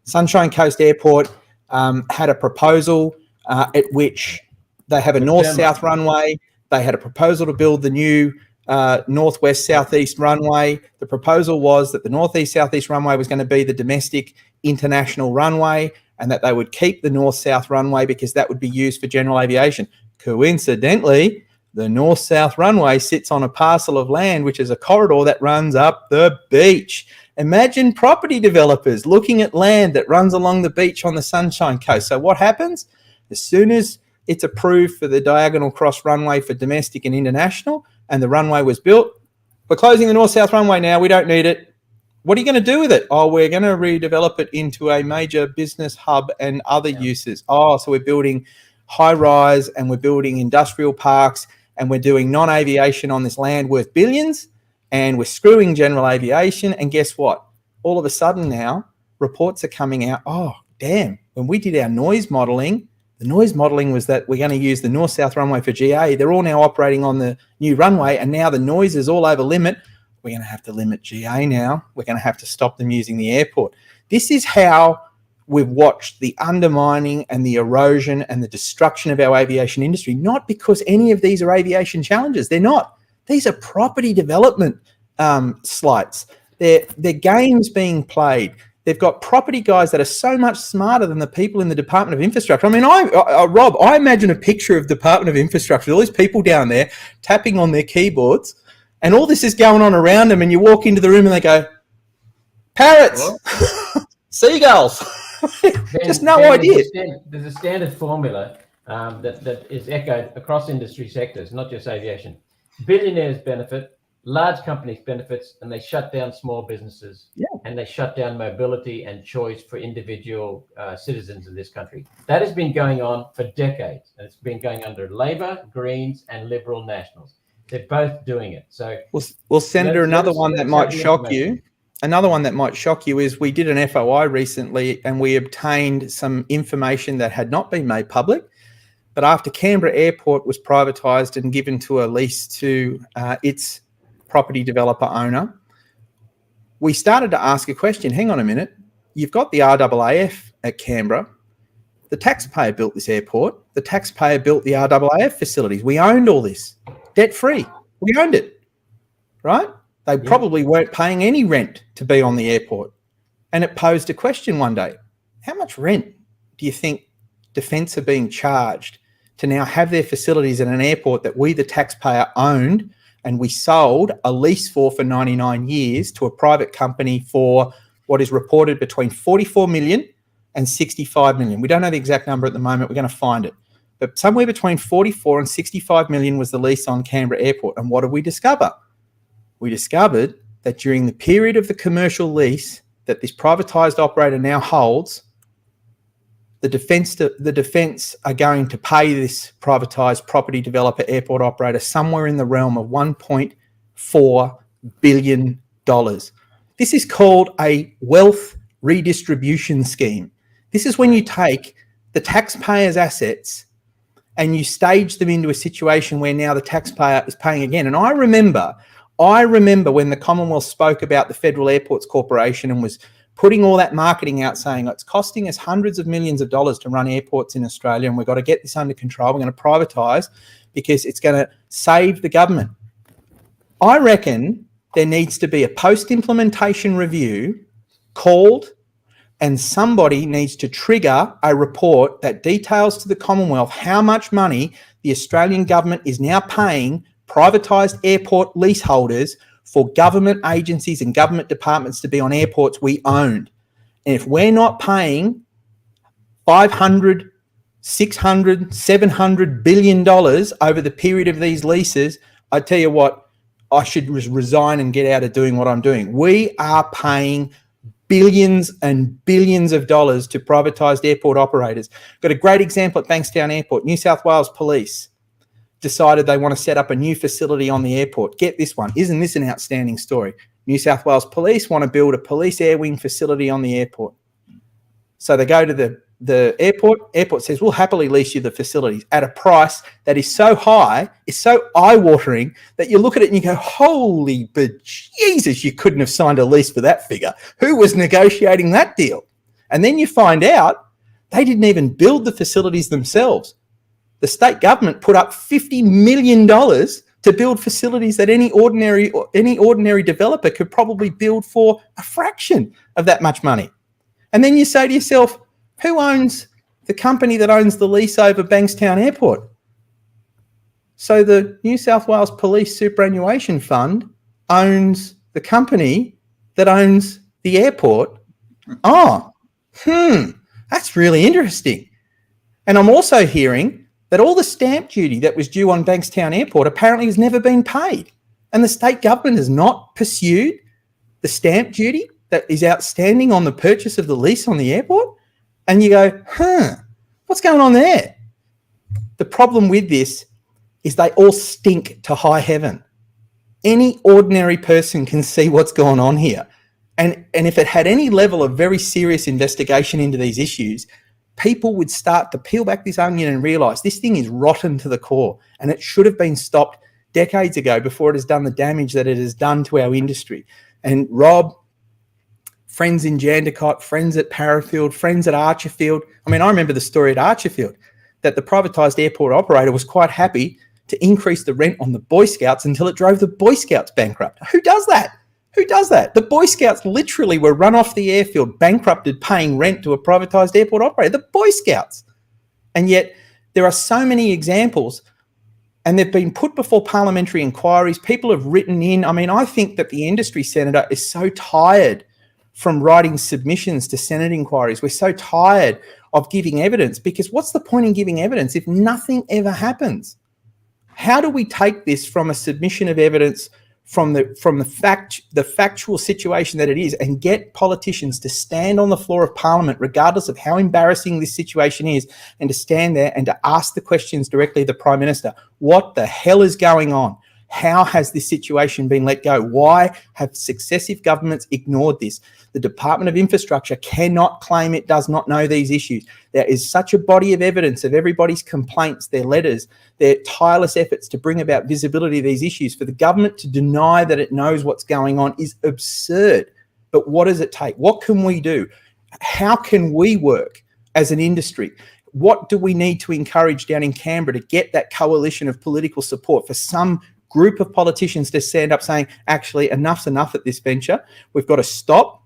Speaker 1: Sunshine Coast Airport had a proposal at which they have a north-south runway. They had a proposal to build the new northwest-southeast runway. The proposal was that the northeast-southeast runway was going to be the domestic international runway and that they would keep the north-south runway because that would be used for general aviation. Coincidentally, the north-south runway sits on a parcel of land, which is a corridor that runs up the beach. Imagine property developers looking at land that runs along the beach on the Sunshine Coast. So what happens? As soon as it's approved for the diagonal cross runway for domestic and international, and the runway was built, we're closing the north-south runway now. We don't need it. What are you going to do with it? Oh, we're going to redevelop it into a major business hub and other uses. Oh, so we're building high-rise and we're building industrial parks and we're doing non-aviation on this land worth billions, and we're screwing general aviation. And guess what? All of a sudden now, reports are coming out, oh, damn, when we did our noise modelling, the noise modelling was that we're going to use the north-south runway for GA. They're all now operating on the new runway, and now the noise is all over limit. We're going to have to limit GA now. We're going to have to stop them using the airport. This is how we've watched the undermining and the erosion and the destruction of our aviation industry, not because any of these are aviation challenges. They're not. These are property development slights. They're games being played. They've got property guys that are so much smarter than the people in the Department of Infrastructure. I mean, Rob, I imagine a picture of Department of Infrastructure, all these people down there tapping on their keyboards, and all this is going on around them, and you walk into the room and they go, parrots, seagulls. Just no idea.
Speaker 2: There's a standard formula that is echoed across industry sectors, not just aviation. Billionaires benefit, large companies benefits, and they shut down small businesses, and they shut down mobility and choice for individual citizens in this country. That has been going on for decades, and it's been going under Labor, Greens, and Liberal Nationals. They're both doing it. So,
Speaker 1: well, Senator, another one that might shock you. Another one that might shock you is we did an FOI recently, and we obtained some information that had not been made public. But after Canberra Airport was privatised and given to a lease to its property developer owner, we started to ask a question. Hang on a minute. You've got the RAAF at Canberra. The taxpayer built this airport. The taxpayer built the RAAF facilities. We owned all this, debt-free. We owned it, right? They probably weren't paying any rent to be on the airport. And it posed a question one day. How much rent do you think Defence are being charged to now have their facilities at an airport that we, the taxpayer, owned and we sold a lease for 99 years to a private company for what is reported between 44 million and 65 million. We don't know the exact number at the moment. We're going to find it. But somewhere between 44 and 65 million was the lease on Canberra Airport. And what did we discover? We discovered that during the period of the commercial lease that this privatised operator now holds, the defence are going to pay this privatised property developer airport operator somewhere in the realm of $1.4 billion. This is called a wealth redistribution scheme. This is when you take the taxpayer's assets and you stage them into a situation where now the taxpayer is paying again. And I remember when the Commonwealth spoke about the Federal Airports Corporation and was putting all that marketing out saying it's costing us hundreds of millions of dollars to run airports in Australia and we've got to get this under control. We're going to privatise because it's going to save the government. I reckon there needs to be a post-implementation review called, and somebody needs to trigger a report that details to the Commonwealth how much money the Australian government is now paying privatised airport leaseholders for government agencies and government departments to be on airports we owned. And if we're not paying $500, $600, $700 billion over the period of these leases, I tell you what, I should resign and get out of doing what I'm doing. We are paying billions and billions of dollars to privatised airport operators. Got a great example at Bankstown Airport. New South Wales Police decided they want to set up a new facility on the airport. Get this one. Isn't this an outstanding story? New South Wales Police want to build a police air wing facility on the airport. So they go to the the airport says, we'll happily lease you the facilities at a price that is so high, is so eye-watering that you look at it and you go, holy bejesus, you couldn't have signed a lease for that figure. Who was negotiating that deal? And then you find out they didn't even build the facilities themselves. The state government put up $50 million to build facilities that any ordinary developer could probably build for a fraction of that much money. And then you say to yourself, who owns the company that owns the lease over Bankstown Airport? So the New South Wales Police Superannuation Fund owns the company that owns the airport. That's really interesting. And I'm also hearing that all the stamp duty that was due on Bankstown Airport apparently has never been paid. And the state government has not pursued the stamp duty that is outstanding on the purchase of the lease on the airport. And you go, what's going on there? The problem with this is they all stink to high heaven. Any ordinary person can see what's going on here. And if it had any level of very serious investigation into these issues, people would start to peel back this onion and realise this thing is rotten to the core and it should have been stopped decades ago before it has done the damage that it has done to our industry. And Rob, friends in Jandakot, friends at Parafield, friends at Archerfield. I mean, I remember the story at Archerfield that the privatised airport operator was quite happy to increase the rent on the Boy Scouts until it drove the Boy Scouts bankrupt. Who does that? Who does that? The Boy Scouts literally were run off the airfield, bankrupted, paying rent to a privatised airport operator, the Boy Scouts. And yet there are so many examples, and they've been put before parliamentary inquiries. People have written in. I mean, I think that the industry senator is so tired from writing submissions to Senate inquiries. We're so tired of giving evidence, because what's the point in giving evidence if nothing ever happens? How do we take this from a submission of evidence from the factual situation that it is and get politicians to stand on the floor of Parliament, regardless of how embarrassing this situation is, and to stand there and to ask the questions directly of the Prime Minister? What the hell is going on? How has this situation been let go? Why have successive governments ignored this? The Department of Infrastructure cannot claim it does not know these issues. There is such a body of evidence of everybody's complaints, their letters, their tireless efforts to bring about visibility of these issues. For the government to deny that it knows what's going on is absurd. But what does it take? What can we do? How can we work as an industry? What do we need to encourage down in Canberra to get that coalition of political support for some group of politicians to stand up saying, actually, enough's enough at this venture. We've got to stop.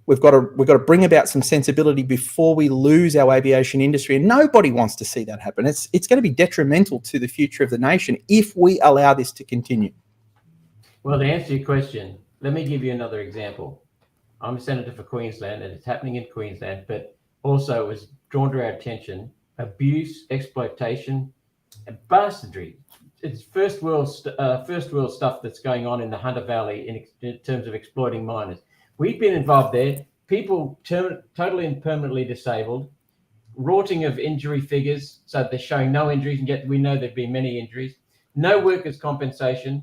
Speaker 1: We've got to bring about some sensibility before we lose our aviation industry. And nobody wants to see that happen. It's going to be detrimental to the future of the nation if we allow this to continue.
Speaker 2: Well, to answer your question, let me give you another example. I'm a senator for Queensland, and it's happening in Queensland, but also it was drawn to our attention: abuse, exploitation, and bastardry. It's first world stuff that's going on in the Hunter Valley in terms of exploiting miners. We've been involved there. People totally and permanently disabled, rorting of injury figures, so they're showing no injuries, and yet we know there've been many injuries. No workers' compensation,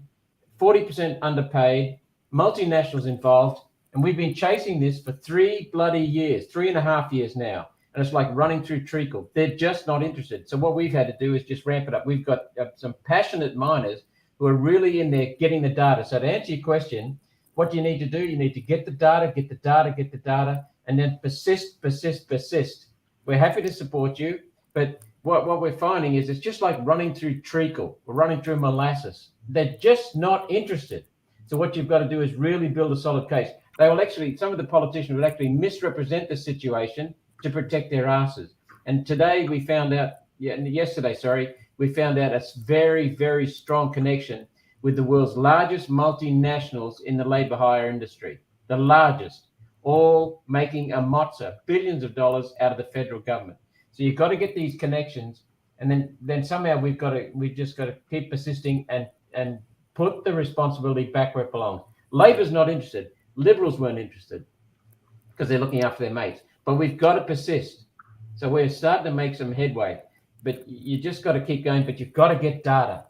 Speaker 2: 40% underpaid, multinationals involved, and we've been chasing this for 3.5 years now. And it's like running through treacle. They're just not interested. So what we've had to do is just ramp it up. We've got some passionate miners who are really in there getting the data. So to answer your question, what you need to do, you need to get the data, and then persist. We're happy to support you, but what we're finding is it's just like running through treacle. We're running through molasses. They're just not interested. So what you've got to do is really build a solid case. They will actually, some of the politicians will actually misrepresent the situation to protect their asses. And today we found out, yesterday, we found out a very, very strong connection with the world's largest multinationals in the labour hire industry, the largest, all making a mozza, billions of dollars out of the federal government. So you've got to get these connections, and then somehow we've just got to keep persisting and put the responsibility back where it belongs. Labor's not interested. Liberals weren't interested because they're looking after their mates. But we've got to persist. So we're starting to make some headway. But you just got to keep going, but you've got to get data.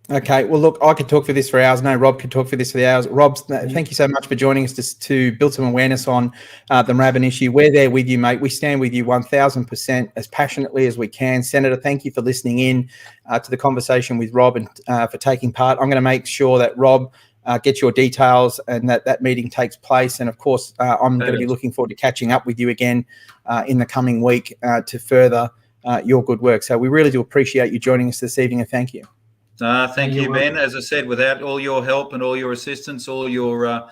Speaker 1: Okay. Well, look, I could talk for this for hours. No, Rob could talk for this for the hours. Rob, thank you so much for joining us to build some awareness on the Moorabbin issue. We're there with you, mate. We stand with you 1000% as passionately as we can. Senator, thank you for listening in to the conversation with Rob and for taking part. I'm going to make sure that Rob gets your details and that meeting takes place. And of course, I'm going to be looking forward to catching up with you again in the coming week to further your good work. So we really do appreciate you joining us this evening, and thank you.
Speaker 4: Thank you, Ben. As I said, without all your help and all your assistance, all your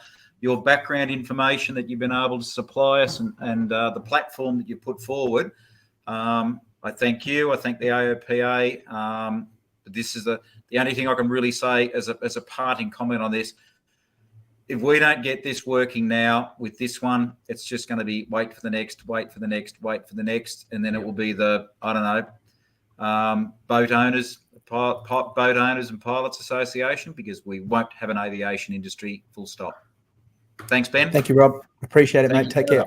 Speaker 4: background information that you've been able to supply us and the platform that you put forward, I thank you. I thank the AOPA. This is the only thing I can really say as a parting comment on this. If we don't get this working now with this one, it's just going to be wait for the next, wait for the next, wait for the next, and then it will be the, I don't know, boat owners and Pilots Association, because we won't have an aviation industry, full stop. Thanks, Ben.
Speaker 1: Thank you, Rob. Appreciate it, mate. Take care.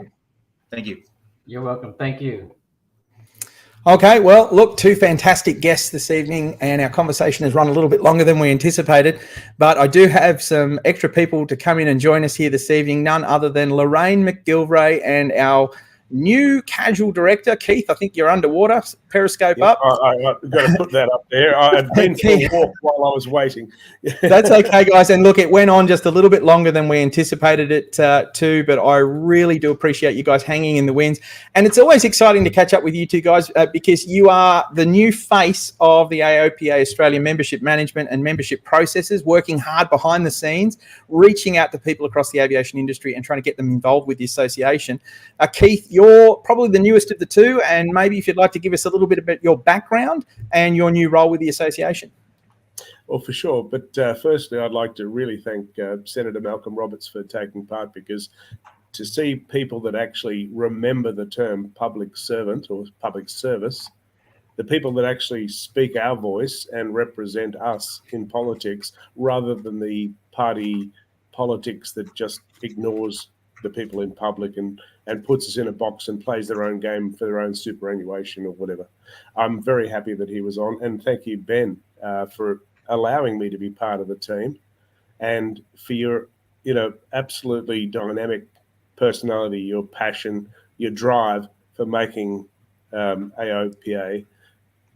Speaker 4: Thank you.
Speaker 2: You're welcome. Thank you.
Speaker 1: Okay, well, look, two fantastic guests this evening, and our conversation has run a little bit longer than we anticipated, but I do have some extra people to come in and join us here this evening, none other than Lorraine McGilvray and our new casual director, Keith. I think you're underwater. Periscope up.
Speaker 5: I've got to put that up there. I had been for a walk while I was waiting.
Speaker 1: That's okay, guys. And look, it went on just a little bit longer than we anticipated it to, but I really do appreciate you guys hanging in the wings. And it's always exciting to catch up with you two guys because you are the new face of the AOPA Australia membership management and membership processes, working hard behind the scenes, reaching out to people across the aviation industry and trying to get them involved with the association. Keith, you're probably the newest of the two, and maybe if you'd like to give us a little bit about your background and your new role with the association.
Speaker 5: Well, for sure. But firstly, I'd like to really thank Senator Malcolm Roberts for taking part, because to see people that actually remember the term public servant or public service, the people that actually speak our voice and represent us in politics, rather than the party politics that just ignores the people in public and puts us in a box and plays their own game for their own superannuation or whatever. I'm very happy that he was on, and thank you, Ben, for allowing me to be part of the team, and for your, absolutely dynamic personality, your passion, your drive for making AOPA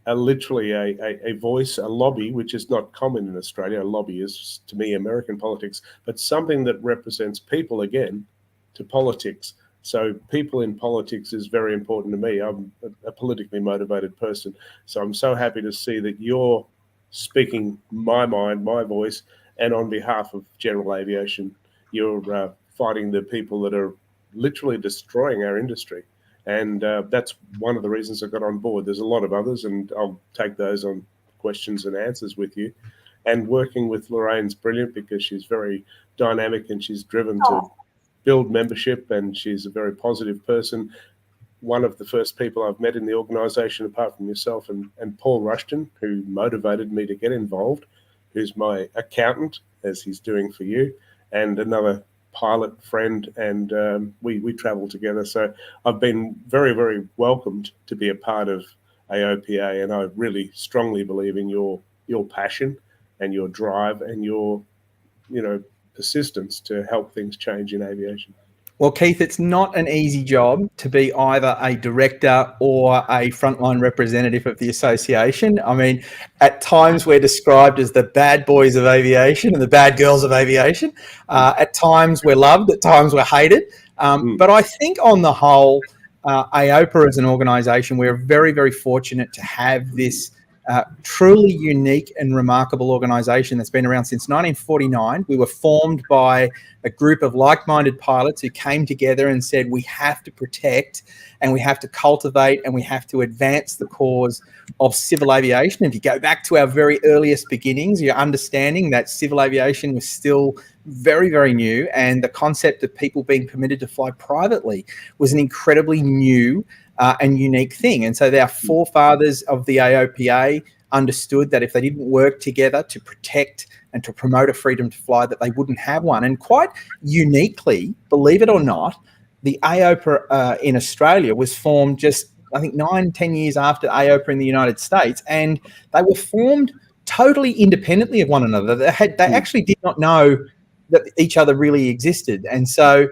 Speaker 5: literally a voice, a lobby, which is not common in Australia. A lobby is, to me, American politics, but something that represents people again to politics. So people in politics is very important to me. I'm a politically motivated person. So I'm so happy to see that you're speaking my mind, my voice, and on behalf of general aviation, you're fighting the people that are literally destroying our industry. And that's one of the reasons I got on board. There's a lot of others, and I'll take those on questions and answers with you. And working with Lorraine's brilliant, because she's very dynamic and she's driven to build membership, and she's a very positive person. One of the first people I've met in the organisation, apart from yourself and Paul Rushton, who motivated me to get involved, who's my accountant, as he's doing for you, and another pilot friend, and we travel together. So I've been very, very welcomed to be a part of AOPA, and I really strongly believe in your passion and your drive and your, persistence to help things change in aviation.
Speaker 1: Well, Keith, it's not an easy job to be either a director or a frontline representative of the association. I mean, at times we're described as the bad boys of aviation and the bad girls of aviation. At times we're loved, at times we're hated. But I think on the whole, AOPA as an organisation, we're very, very fortunate to have this truly unique and remarkable organisation that's been around since 1949. We were formed by a group of like-minded pilots who came together and said, we have to protect and we have to cultivate and we have to advance the cause of civil aviation. If you go back to our very earliest beginnings, you're understanding that civil aviation was still very, very new, and the concept of people being permitted to fly privately was an incredibly new and unique thing. And so our forefathers of the AOPA understood that if they didn't work together to protect and to promote a freedom to fly, that they wouldn't have one. And quite uniquely, believe it or not, the AOPA in Australia was formed just, I think, 9-10 years after AOPA in the United States. And they were formed totally independently of one another. They actually did not know that each other really existed. And so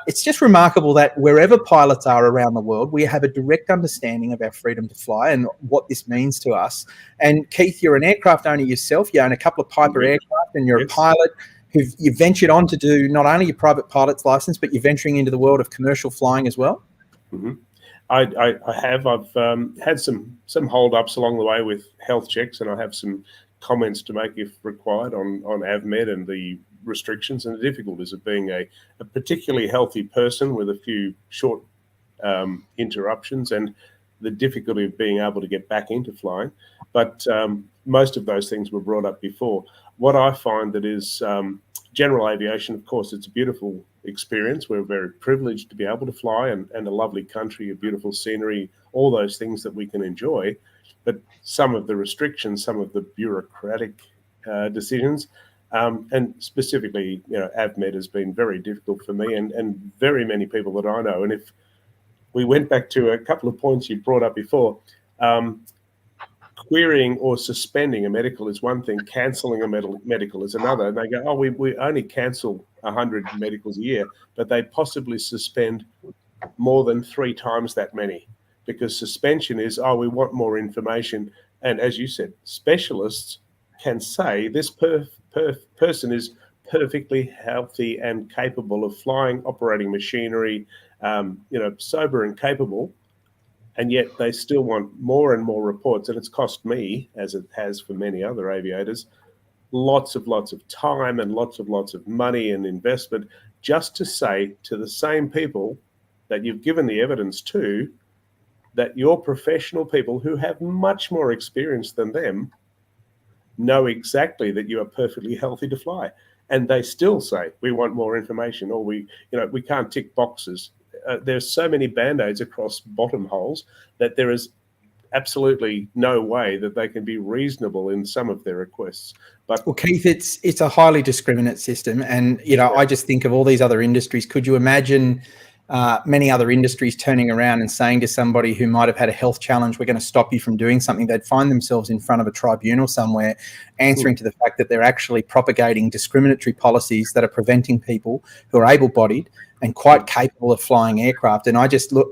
Speaker 1: it's just remarkable that wherever pilots are around the world, we have a direct understanding of our freedom to fly and what this means to us. And Keith, you're an aircraft owner yourself. You own a couple of Piper aircraft, and you're a pilot you've ventured on to do not only your private pilot's license, but you're venturing into the world of commercial flying as well.
Speaker 5: Mm-hmm. I have. I've had some hold-ups along the way with health checks, and I have some comments to make if required on AvMed and the restrictions and the difficulties of being a particularly healthy person with a few short interruptions, and the difficulty of being able to get back into flying. But most of those things were brought up before. What I find that is general aviation, of course, it's a beautiful experience. We're very privileged to be able to fly, and a lovely country, a beautiful scenery, all those things that we can enjoy. But some of the restrictions, some of the bureaucratic decisions, and specifically, AvMed has been very difficult for me and very many people that I know. And if we went back to a couple of points you brought up before, querying or suspending a medical is one thing, cancelling a medical is another. And they go, oh, we only cancel 100 medicals a year, but they possibly suspend more than 3 times that many, because suspension is, oh, we want more information. And as you said, specialists can say this person is perfectly healthy and capable of flying, operating machinery, sober and capable, and yet they still want more and more reports. And it's cost me, as it has for many other aviators, lots of time and lots of money and investment just to say to the same people that you've given the evidence to that your professional people who have much more experience than them know exactly that you are perfectly healthy to fly. And they still say, we want more information, or we can't tick boxes. There's so many band-aids across bottom holes that there is absolutely no way that they can be reasonable in some of their requests. But
Speaker 1: well, Keith, it's a highly discriminate system, and I just think of all these other industries. Could you imagine many other industries turning around and saying to somebody who might have had a health challenge, we're going to stop you from doing something? They'd find themselves in front of a tribunal somewhere answering to the fact that they're actually propagating discriminatory policies that are preventing people who are able-bodied and quite capable of flying aircraft. And I just look,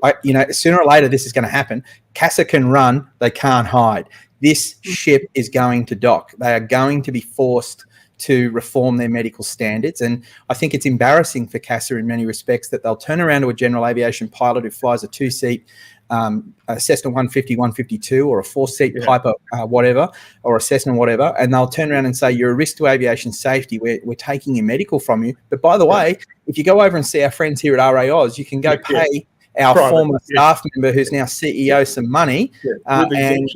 Speaker 1: sooner or later this is going to happen. CASA can run, they can't hide. This ship is going to dock. They are going to be forced to reform their medical standards. And I think it's embarrassing for CASA in many respects that they'll turn around to a general aviation pilot who flies a 2-seat a Cessna 150, 152, or a 4-seat Piper, whatever, or a Cessna, whatever, and they'll turn around and say, you're a risk to aviation safety. We're taking your medical from you. But by the way, if you go over and see our friends here at RAOS, you can go pay our former staff member who's now CEO some money, and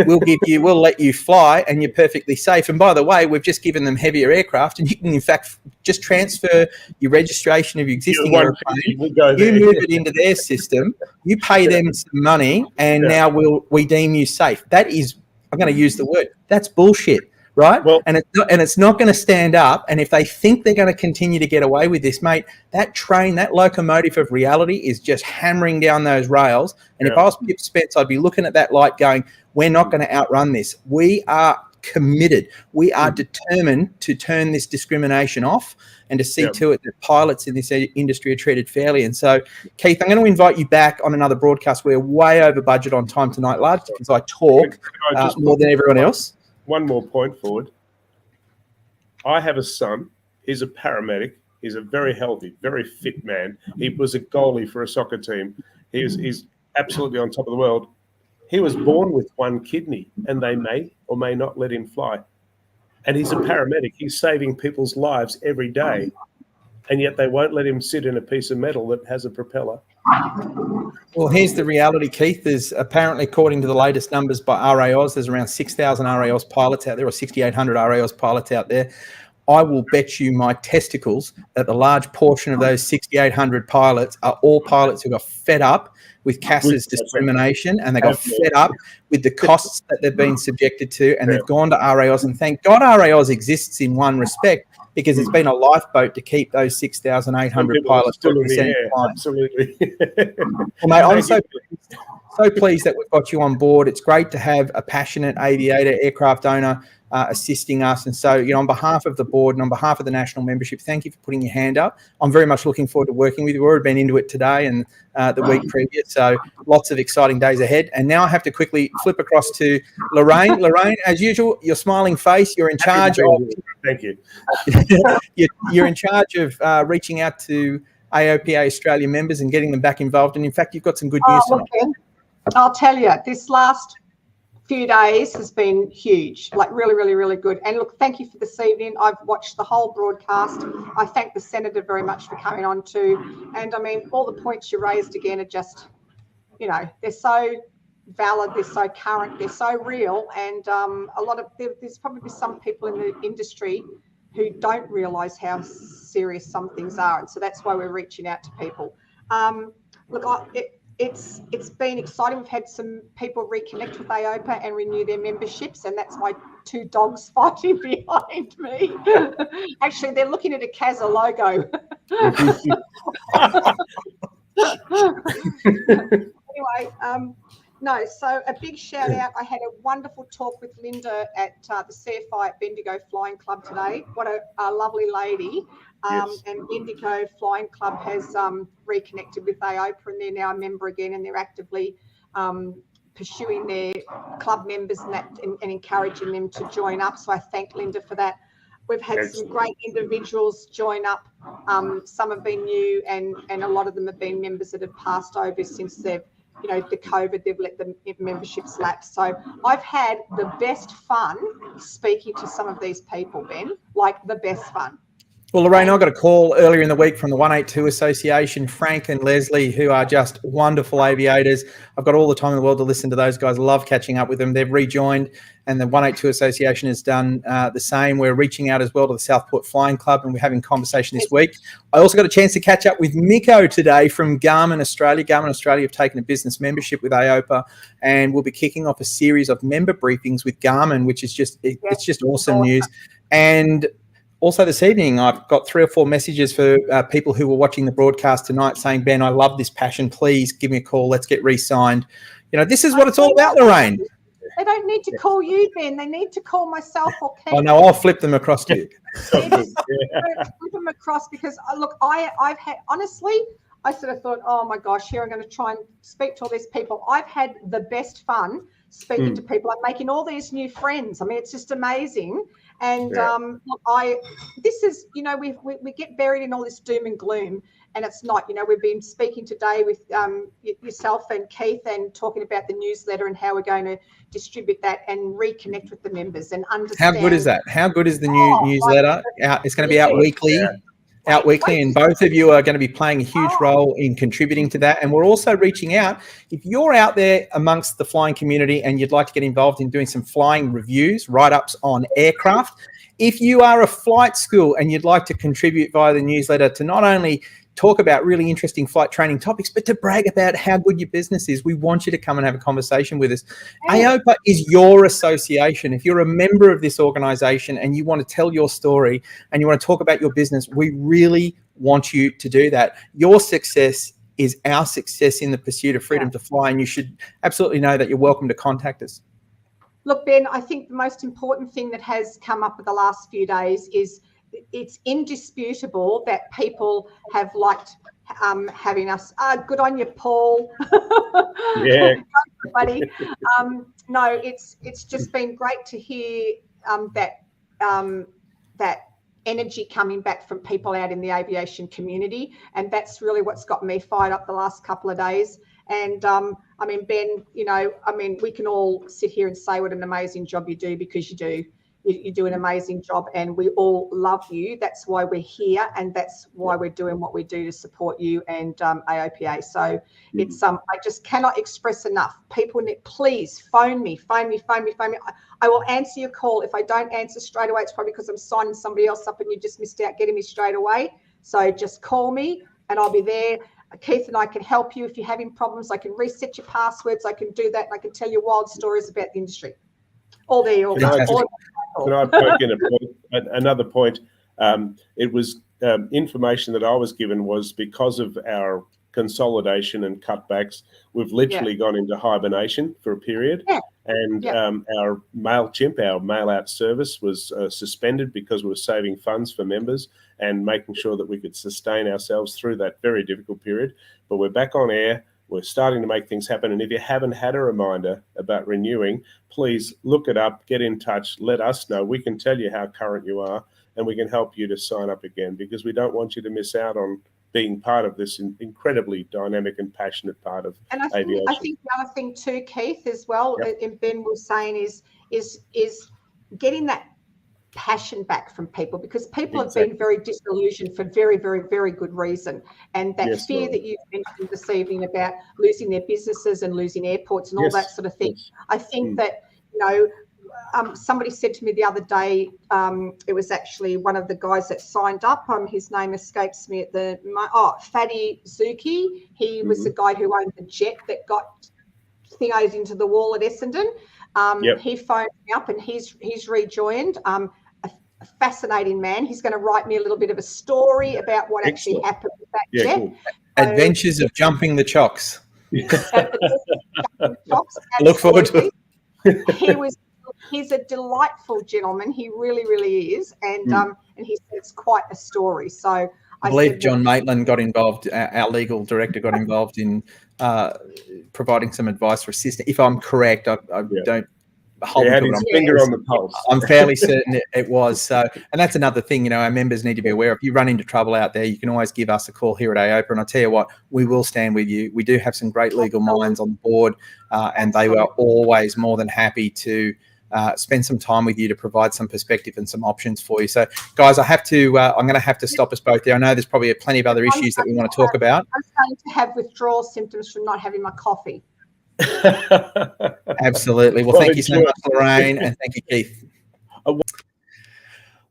Speaker 1: we'll let you fly, and you're perfectly safe. And by the way, we've just given them heavier aircraft, and you can in fact just transfer your registration of your existing airplane. You move it into their system, you pay them some money, and now we deem you safe. That is, I'm going to use the word, that's bullshit, right? Well, and it's not going to stand up. And if they think they're going to continue to get away with this, mate, that train, that locomotive of reality is just hammering down those rails. And if I was Pip Spence, I'd be looking at that light going, we're not going to outrun this. We are committed. We are determined to turn this discrimination off and to see to it that pilots in this industry are treated fairly. And so, Keith, I'm going to invite you back on another broadcast. We're way over budget on time tonight, largely because I talk more than everyone else.
Speaker 5: One more point forward. I have a son. He's a paramedic. He's a very healthy, very fit man. He was a goalie for a soccer team. He's absolutely on top of the world. He was born with one kidney, and they may or may not let him fly. And he's a paramedic. He's saving people's lives every day. And yet they won't let him sit in a piece of metal that has a propeller.
Speaker 1: Well, here's the reality, Keith. There's apparently, according to the latest numbers by RAOS, there's around 6,000 RAOS pilots out there, or 6,800 RAOS pilots out there. I will bet you my testicles that the large portion of those 6,800 pilots are all pilots who got fed up with CASA's discrimination, and they got fed up with the costs that they've been subjected to, and they've gone to RAOS. And thank God RAOS exists in one respect, because it's been a lifeboat to keep those 6,800 pilots
Speaker 5: still in the air. Absolutely.
Speaker 1: Well, mate, I'm so pleased that we've got you on board. It's great to have a passionate aviator, aircraft owner assisting us. And so, on behalf of the board and on behalf of the national membership, thank you for putting your hand up. I'm very much looking forward to working with you. We've already been into it today and the week previous, so lots of exciting days ahead. And now I have to quickly flip across to Lorraine. Lorraine, as usual, your smiling face, you're in charge of...
Speaker 5: Thank you.
Speaker 1: You're in charge of reaching out to AOPA Australia members and getting them back involved. And in fact, you've got some good news tonight.
Speaker 6: Ben, I'll tell you, this last few days has been huge, like really, really, really good. And look, thank you for this evening. I've watched the whole broadcast. I thank the Senator very much for coming on too. And I mean, all the points you raised again are just, they're so valid, they're so current, they're so real. And there's probably some people in the industry who don't realise how serious some things are. And so that's why we're reaching out to people. It's been exciting. We've had some people reconnect with AOPA and renew their memberships, and that's my two dogs fighting behind me. Actually, they're looking at a CASA logo. Anyway, so a big shout out. I had a wonderful talk with Linda at the CFI at Bendigo Flying Club today. What a lovely lady.
Speaker 5: Yes.
Speaker 6: And Bendigo Flying Club has reconnected with AOPA, and they're now a member again, and they're actively pursuing their club members and encouraging them to join up. So I thank Linda for that. We've had some great individuals join up. Some have been new, and a lot of them have been members that have passed over since they've, the COVID, they've let the memberships lapse. So I've had the best fun speaking to some of these people, Ben, like the best fun.
Speaker 1: Well, Lorraine, I got a call earlier in the week from the 182 Association, Frank and Leslie, who are just wonderful aviators. I've got all the time in the world to listen to those guys. I love catching up with them. They've rejoined, and the 182 Association has done the same. We're reaching out as well to the Southport Flying Club, and we're having conversation this week. I also got a chance to catch up with Miko today from Garmin Australia. Garmin Australia have taken a business membership with AOPA, and we'll be kicking off a series of member briefings with Garmin, which is it's just awesome news. And also this evening, I've got 3 or 4 messages for people who were watching the broadcast tonight saying, Ben, I love this passion. Please give me a call. Let's get re-signed. This is what it's all about, Lorraine.
Speaker 6: They don't need to call you, Ben. They need to call myself or Keith.
Speaker 1: Oh, no, I'll flip them across to you.
Speaker 6: Flip them across because, look, I've had, honestly, I sort of thought, oh, my gosh, here I'm going to try and speak to all these people. I've had the best fun speaking to people. I'm making all these new friends. I mean, it's just amazing. And this is, we get buried in all this doom and gloom, and it's not. We've been speaking today with yourself and Keith and talking about the newsletter and how we're going to distribute that and reconnect with the members and understand.
Speaker 1: How good is that? How good is the new newsletter? It's going to be out weekly. And both of you are going to be playing a huge role in contributing to that. And we're also reaching out. If you're out there amongst the flying community and you'd like to get involved in doing some flying reviews, write-ups on aircraft, if you are a flight school and you'd like to contribute via the newsletter to not only talk about really interesting flight training topics, but to brag about how good your business is, we want you to come and have a conversation with us. AOPA is your association. If you're a member of this organisation and you want to tell your story and you want to talk about your business, we really want you to do that. Your success is our success in the pursuit of freedom to fly, and you should absolutely know that you're welcome to contact us.
Speaker 6: Look, Ben, I think the most important thing that has come up in the last few days is it's indisputable that people have liked having us. Good on you, Paul.
Speaker 5: Yeah.
Speaker 6: Buddy. No, it's just been great to hear that energy coming back from people out in the aviation community, and that's really what's got me fired up the last couple of days. And I mean, Ben, we can all sit here and say what an amazing job you do, because you do. You do an amazing job, and we all love you. That's why we're here, and that's why we're doing what we do to support you and AOPA. So it's I just cannot express enough. People, please phone me. I will answer your call. If I don't answer straight away, it's probably because I'm signing somebody else up and you just missed out getting me straight away. So just call me and I'll be there. Keith and I can help you if you're having problems. I can reset your passwords. I can do that, and I can tell you wild stories about the industry. All there.
Speaker 5: Can I poke in another point? It was information that I was given was because of our consolidation and cutbacks. We've literally gone into hibernation for a period. And our MailChimp, our mail-out service, was suspended because we were saving funds for members and making sure that we could sustain ourselves through that very difficult period. But we're back on air. We're starting to make things happen. And if you haven't had a reminder about renewing, please look it up, get in touch, let us know. We can tell you how current you are, and we can help you to sign up again, because we don't want you to miss out on being part of this incredibly dynamic and passionate part of aviation.
Speaker 6: I think the other thing too, Keith, as well, and Ben was saying, is getting that passion back from people, because people have been very disillusioned for very, very, very good reason. And that fear that you've mentioned this evening about losing their businesses and losing airports and all that sort of thing. I think that, somebody said to me the other day, it was actually one of the guys that signed up. His name escapes me at the Fadi Zuki. He was the guy who owned the jet that got thingos into the wall at Essendon. He phoned me up and he's rejoined. A fascinating man. He's going to write me a little bit of a story about what actually happened with that jet.
Speaker 1: Cool. Adventures of jumping the chocks. Look forward to it.
Speaker 6: He's a delightful gentleman. He really, really is. And he said it's quite a story. So
Speaker 1: I believe John Maitland got involved, our legal director got involved in providing some advice or assistance. If I'm correct, I don't hold
Speaker 5: had his finger on the pulse.
Speaker 1: I'm fairly certain it was. So, and that's another thing, our members need to be aware of. If you run into trouble out there, you can always give us a call here at AOPA. And I'll tell you what, we will stand with you. We do have some great legal minds on board, and they were always more than happy to spend some time with you to provide some perspective and some options for you. So, guys, I'm going to have to stop us both there. I know there's probably plenty of other issues that we want to talk about.
Speaker 6: I'm starting to have withdrawal symptoms from not having my coffee.
Speaker 1: Absolutely. Well, thank you so much, Lorraine, and thank you, Keith.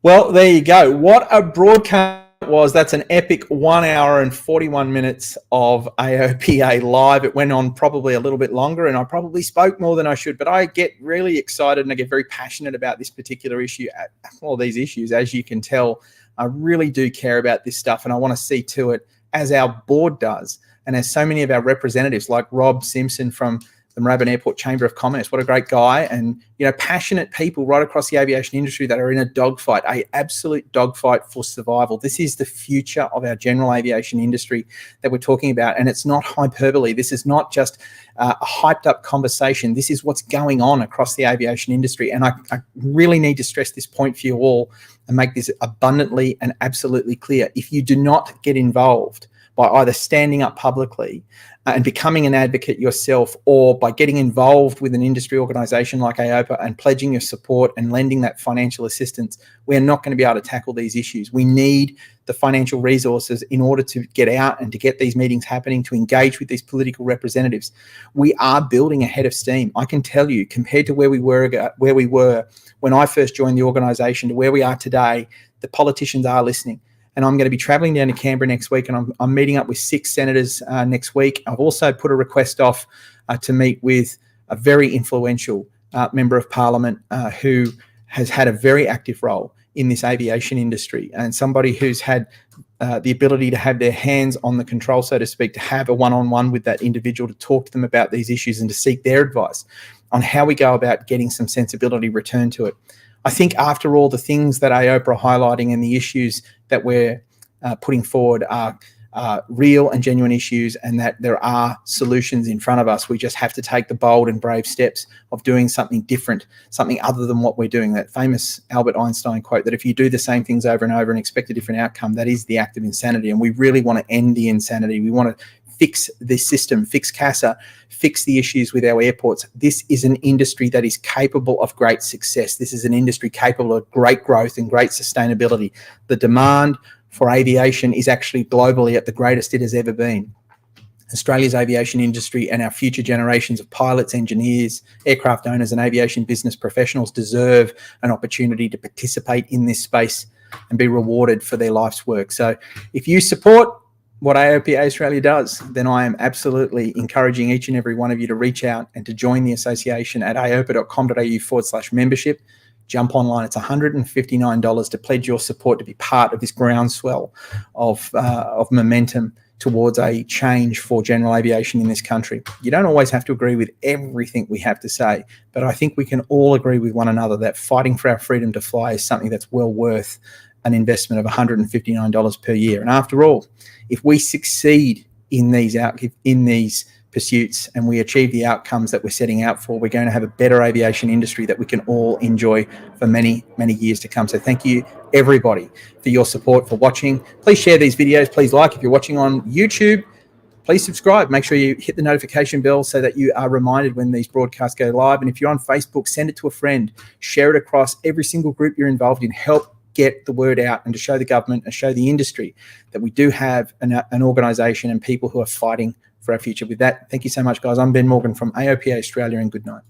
Speaker 1: Well, there you go. What a broadcast was. That's an epic 1 hour and 41 minutes of AOPA live. It went on probably a little bit longer, and I probably spoke more than I should, but I get really excited and I get very passionate about this particular issue, all these issues. As you can tell, I really do care about this stuff, and I want to see to it, as our board does, and as so many of our representatives like Rob Simpson from the Moorabbin Airport Chamber of Commerce, what a great guy, and passionate people right across the aviation industry that are in a dogfight, an absolute dogfight for survival. This is the future of our general aviation industry that we're talking about, and it's not hyperbole. This is not just a hyped up conversation. This is what's going on across the aviation industry, and I really need to stress this point for you all and make this abundantly and absolutely clear. If you do not get involved by either standing up publicly and becoming an advocate yourself, or by getting involved with an industry organisation like AOPA and pledging your support and lending that financial assistance, we're not going to be able to tackle these issues. We need the financial resources in order to get out and to get these meetings happening, to engage with these political representatives. We are building ahead of steam. I can tell you, compared to where we were when I first joined the organisation to where we are today, the politicians are listening. And I'm going to be travelling down to Canberra next week, and I'm meeting up with 6 senators next week. I've also put a request off to meet with a very influential member of parliament who has had a very active role in this aviation industry, and somebody who's had the ability to have their hands on the control, so to speak, to have a one-on-one with that individual, to talk to them about these issues and to seek their advice on how we go about getting some sensibility returned to it. I think after all, the things that AOPA are highlighting and the issues that we're putting forward are real and genuine issues, and that there are solutions in front of us. We just have to take the bold and brave steps of doing something different, something other than what we're doing. That famous Albert Einstein quote that if you do the same things over and over and expect a different outcome, that is the act of insanity. And we really want to end the insanity. We want to fix this system, fix CASA, fix the issues with our airports. This is an industry that is capable of great success. This is an industry capable of great growth and great sustainability. The demand for aviation is actually globally at the greatest it has ever been. Australia's aviation industry and our future generations of pilots, engineers, aircraft owners and aviation business professionals deserve an opportunity to participate in this space and be rewarded for their life's work. So if you support what AOPA Australia does, then I am absolutely encouraging each and every one of you to reach out and to join the association at aopa.com.au/membership. Jump online. It's $159 to pledge your support to be part of this groundswell of momentum towards a change for general aviation in this country. You don't always have to agree with everything we have to say, but I think we can all agree with one another that fighting for our freedom to fly is something that's well worth an investment of $159 per year. And after all, if we succeed in these pursuits and we achieve the outcomes that we're setting out for, we're going to have a better aviation industry that we can all enjoy for many, many years to come. So thank you, everybody, for your support, for watching. Please share these videos. Please like if you're watching on YouTube. Please subscribe. Make sure you hit the notification bell so that you are reminded when these broadcasts go live. And if you're on Facebook, send it to a friend. Share it across every single group you're involved in. Help get the word out and to show the government and show the industry that we do have an organisation and people who are fighting for our future. With that, thank you so much, guys. I'm Ben Morgan from AOPA Australia, and good night.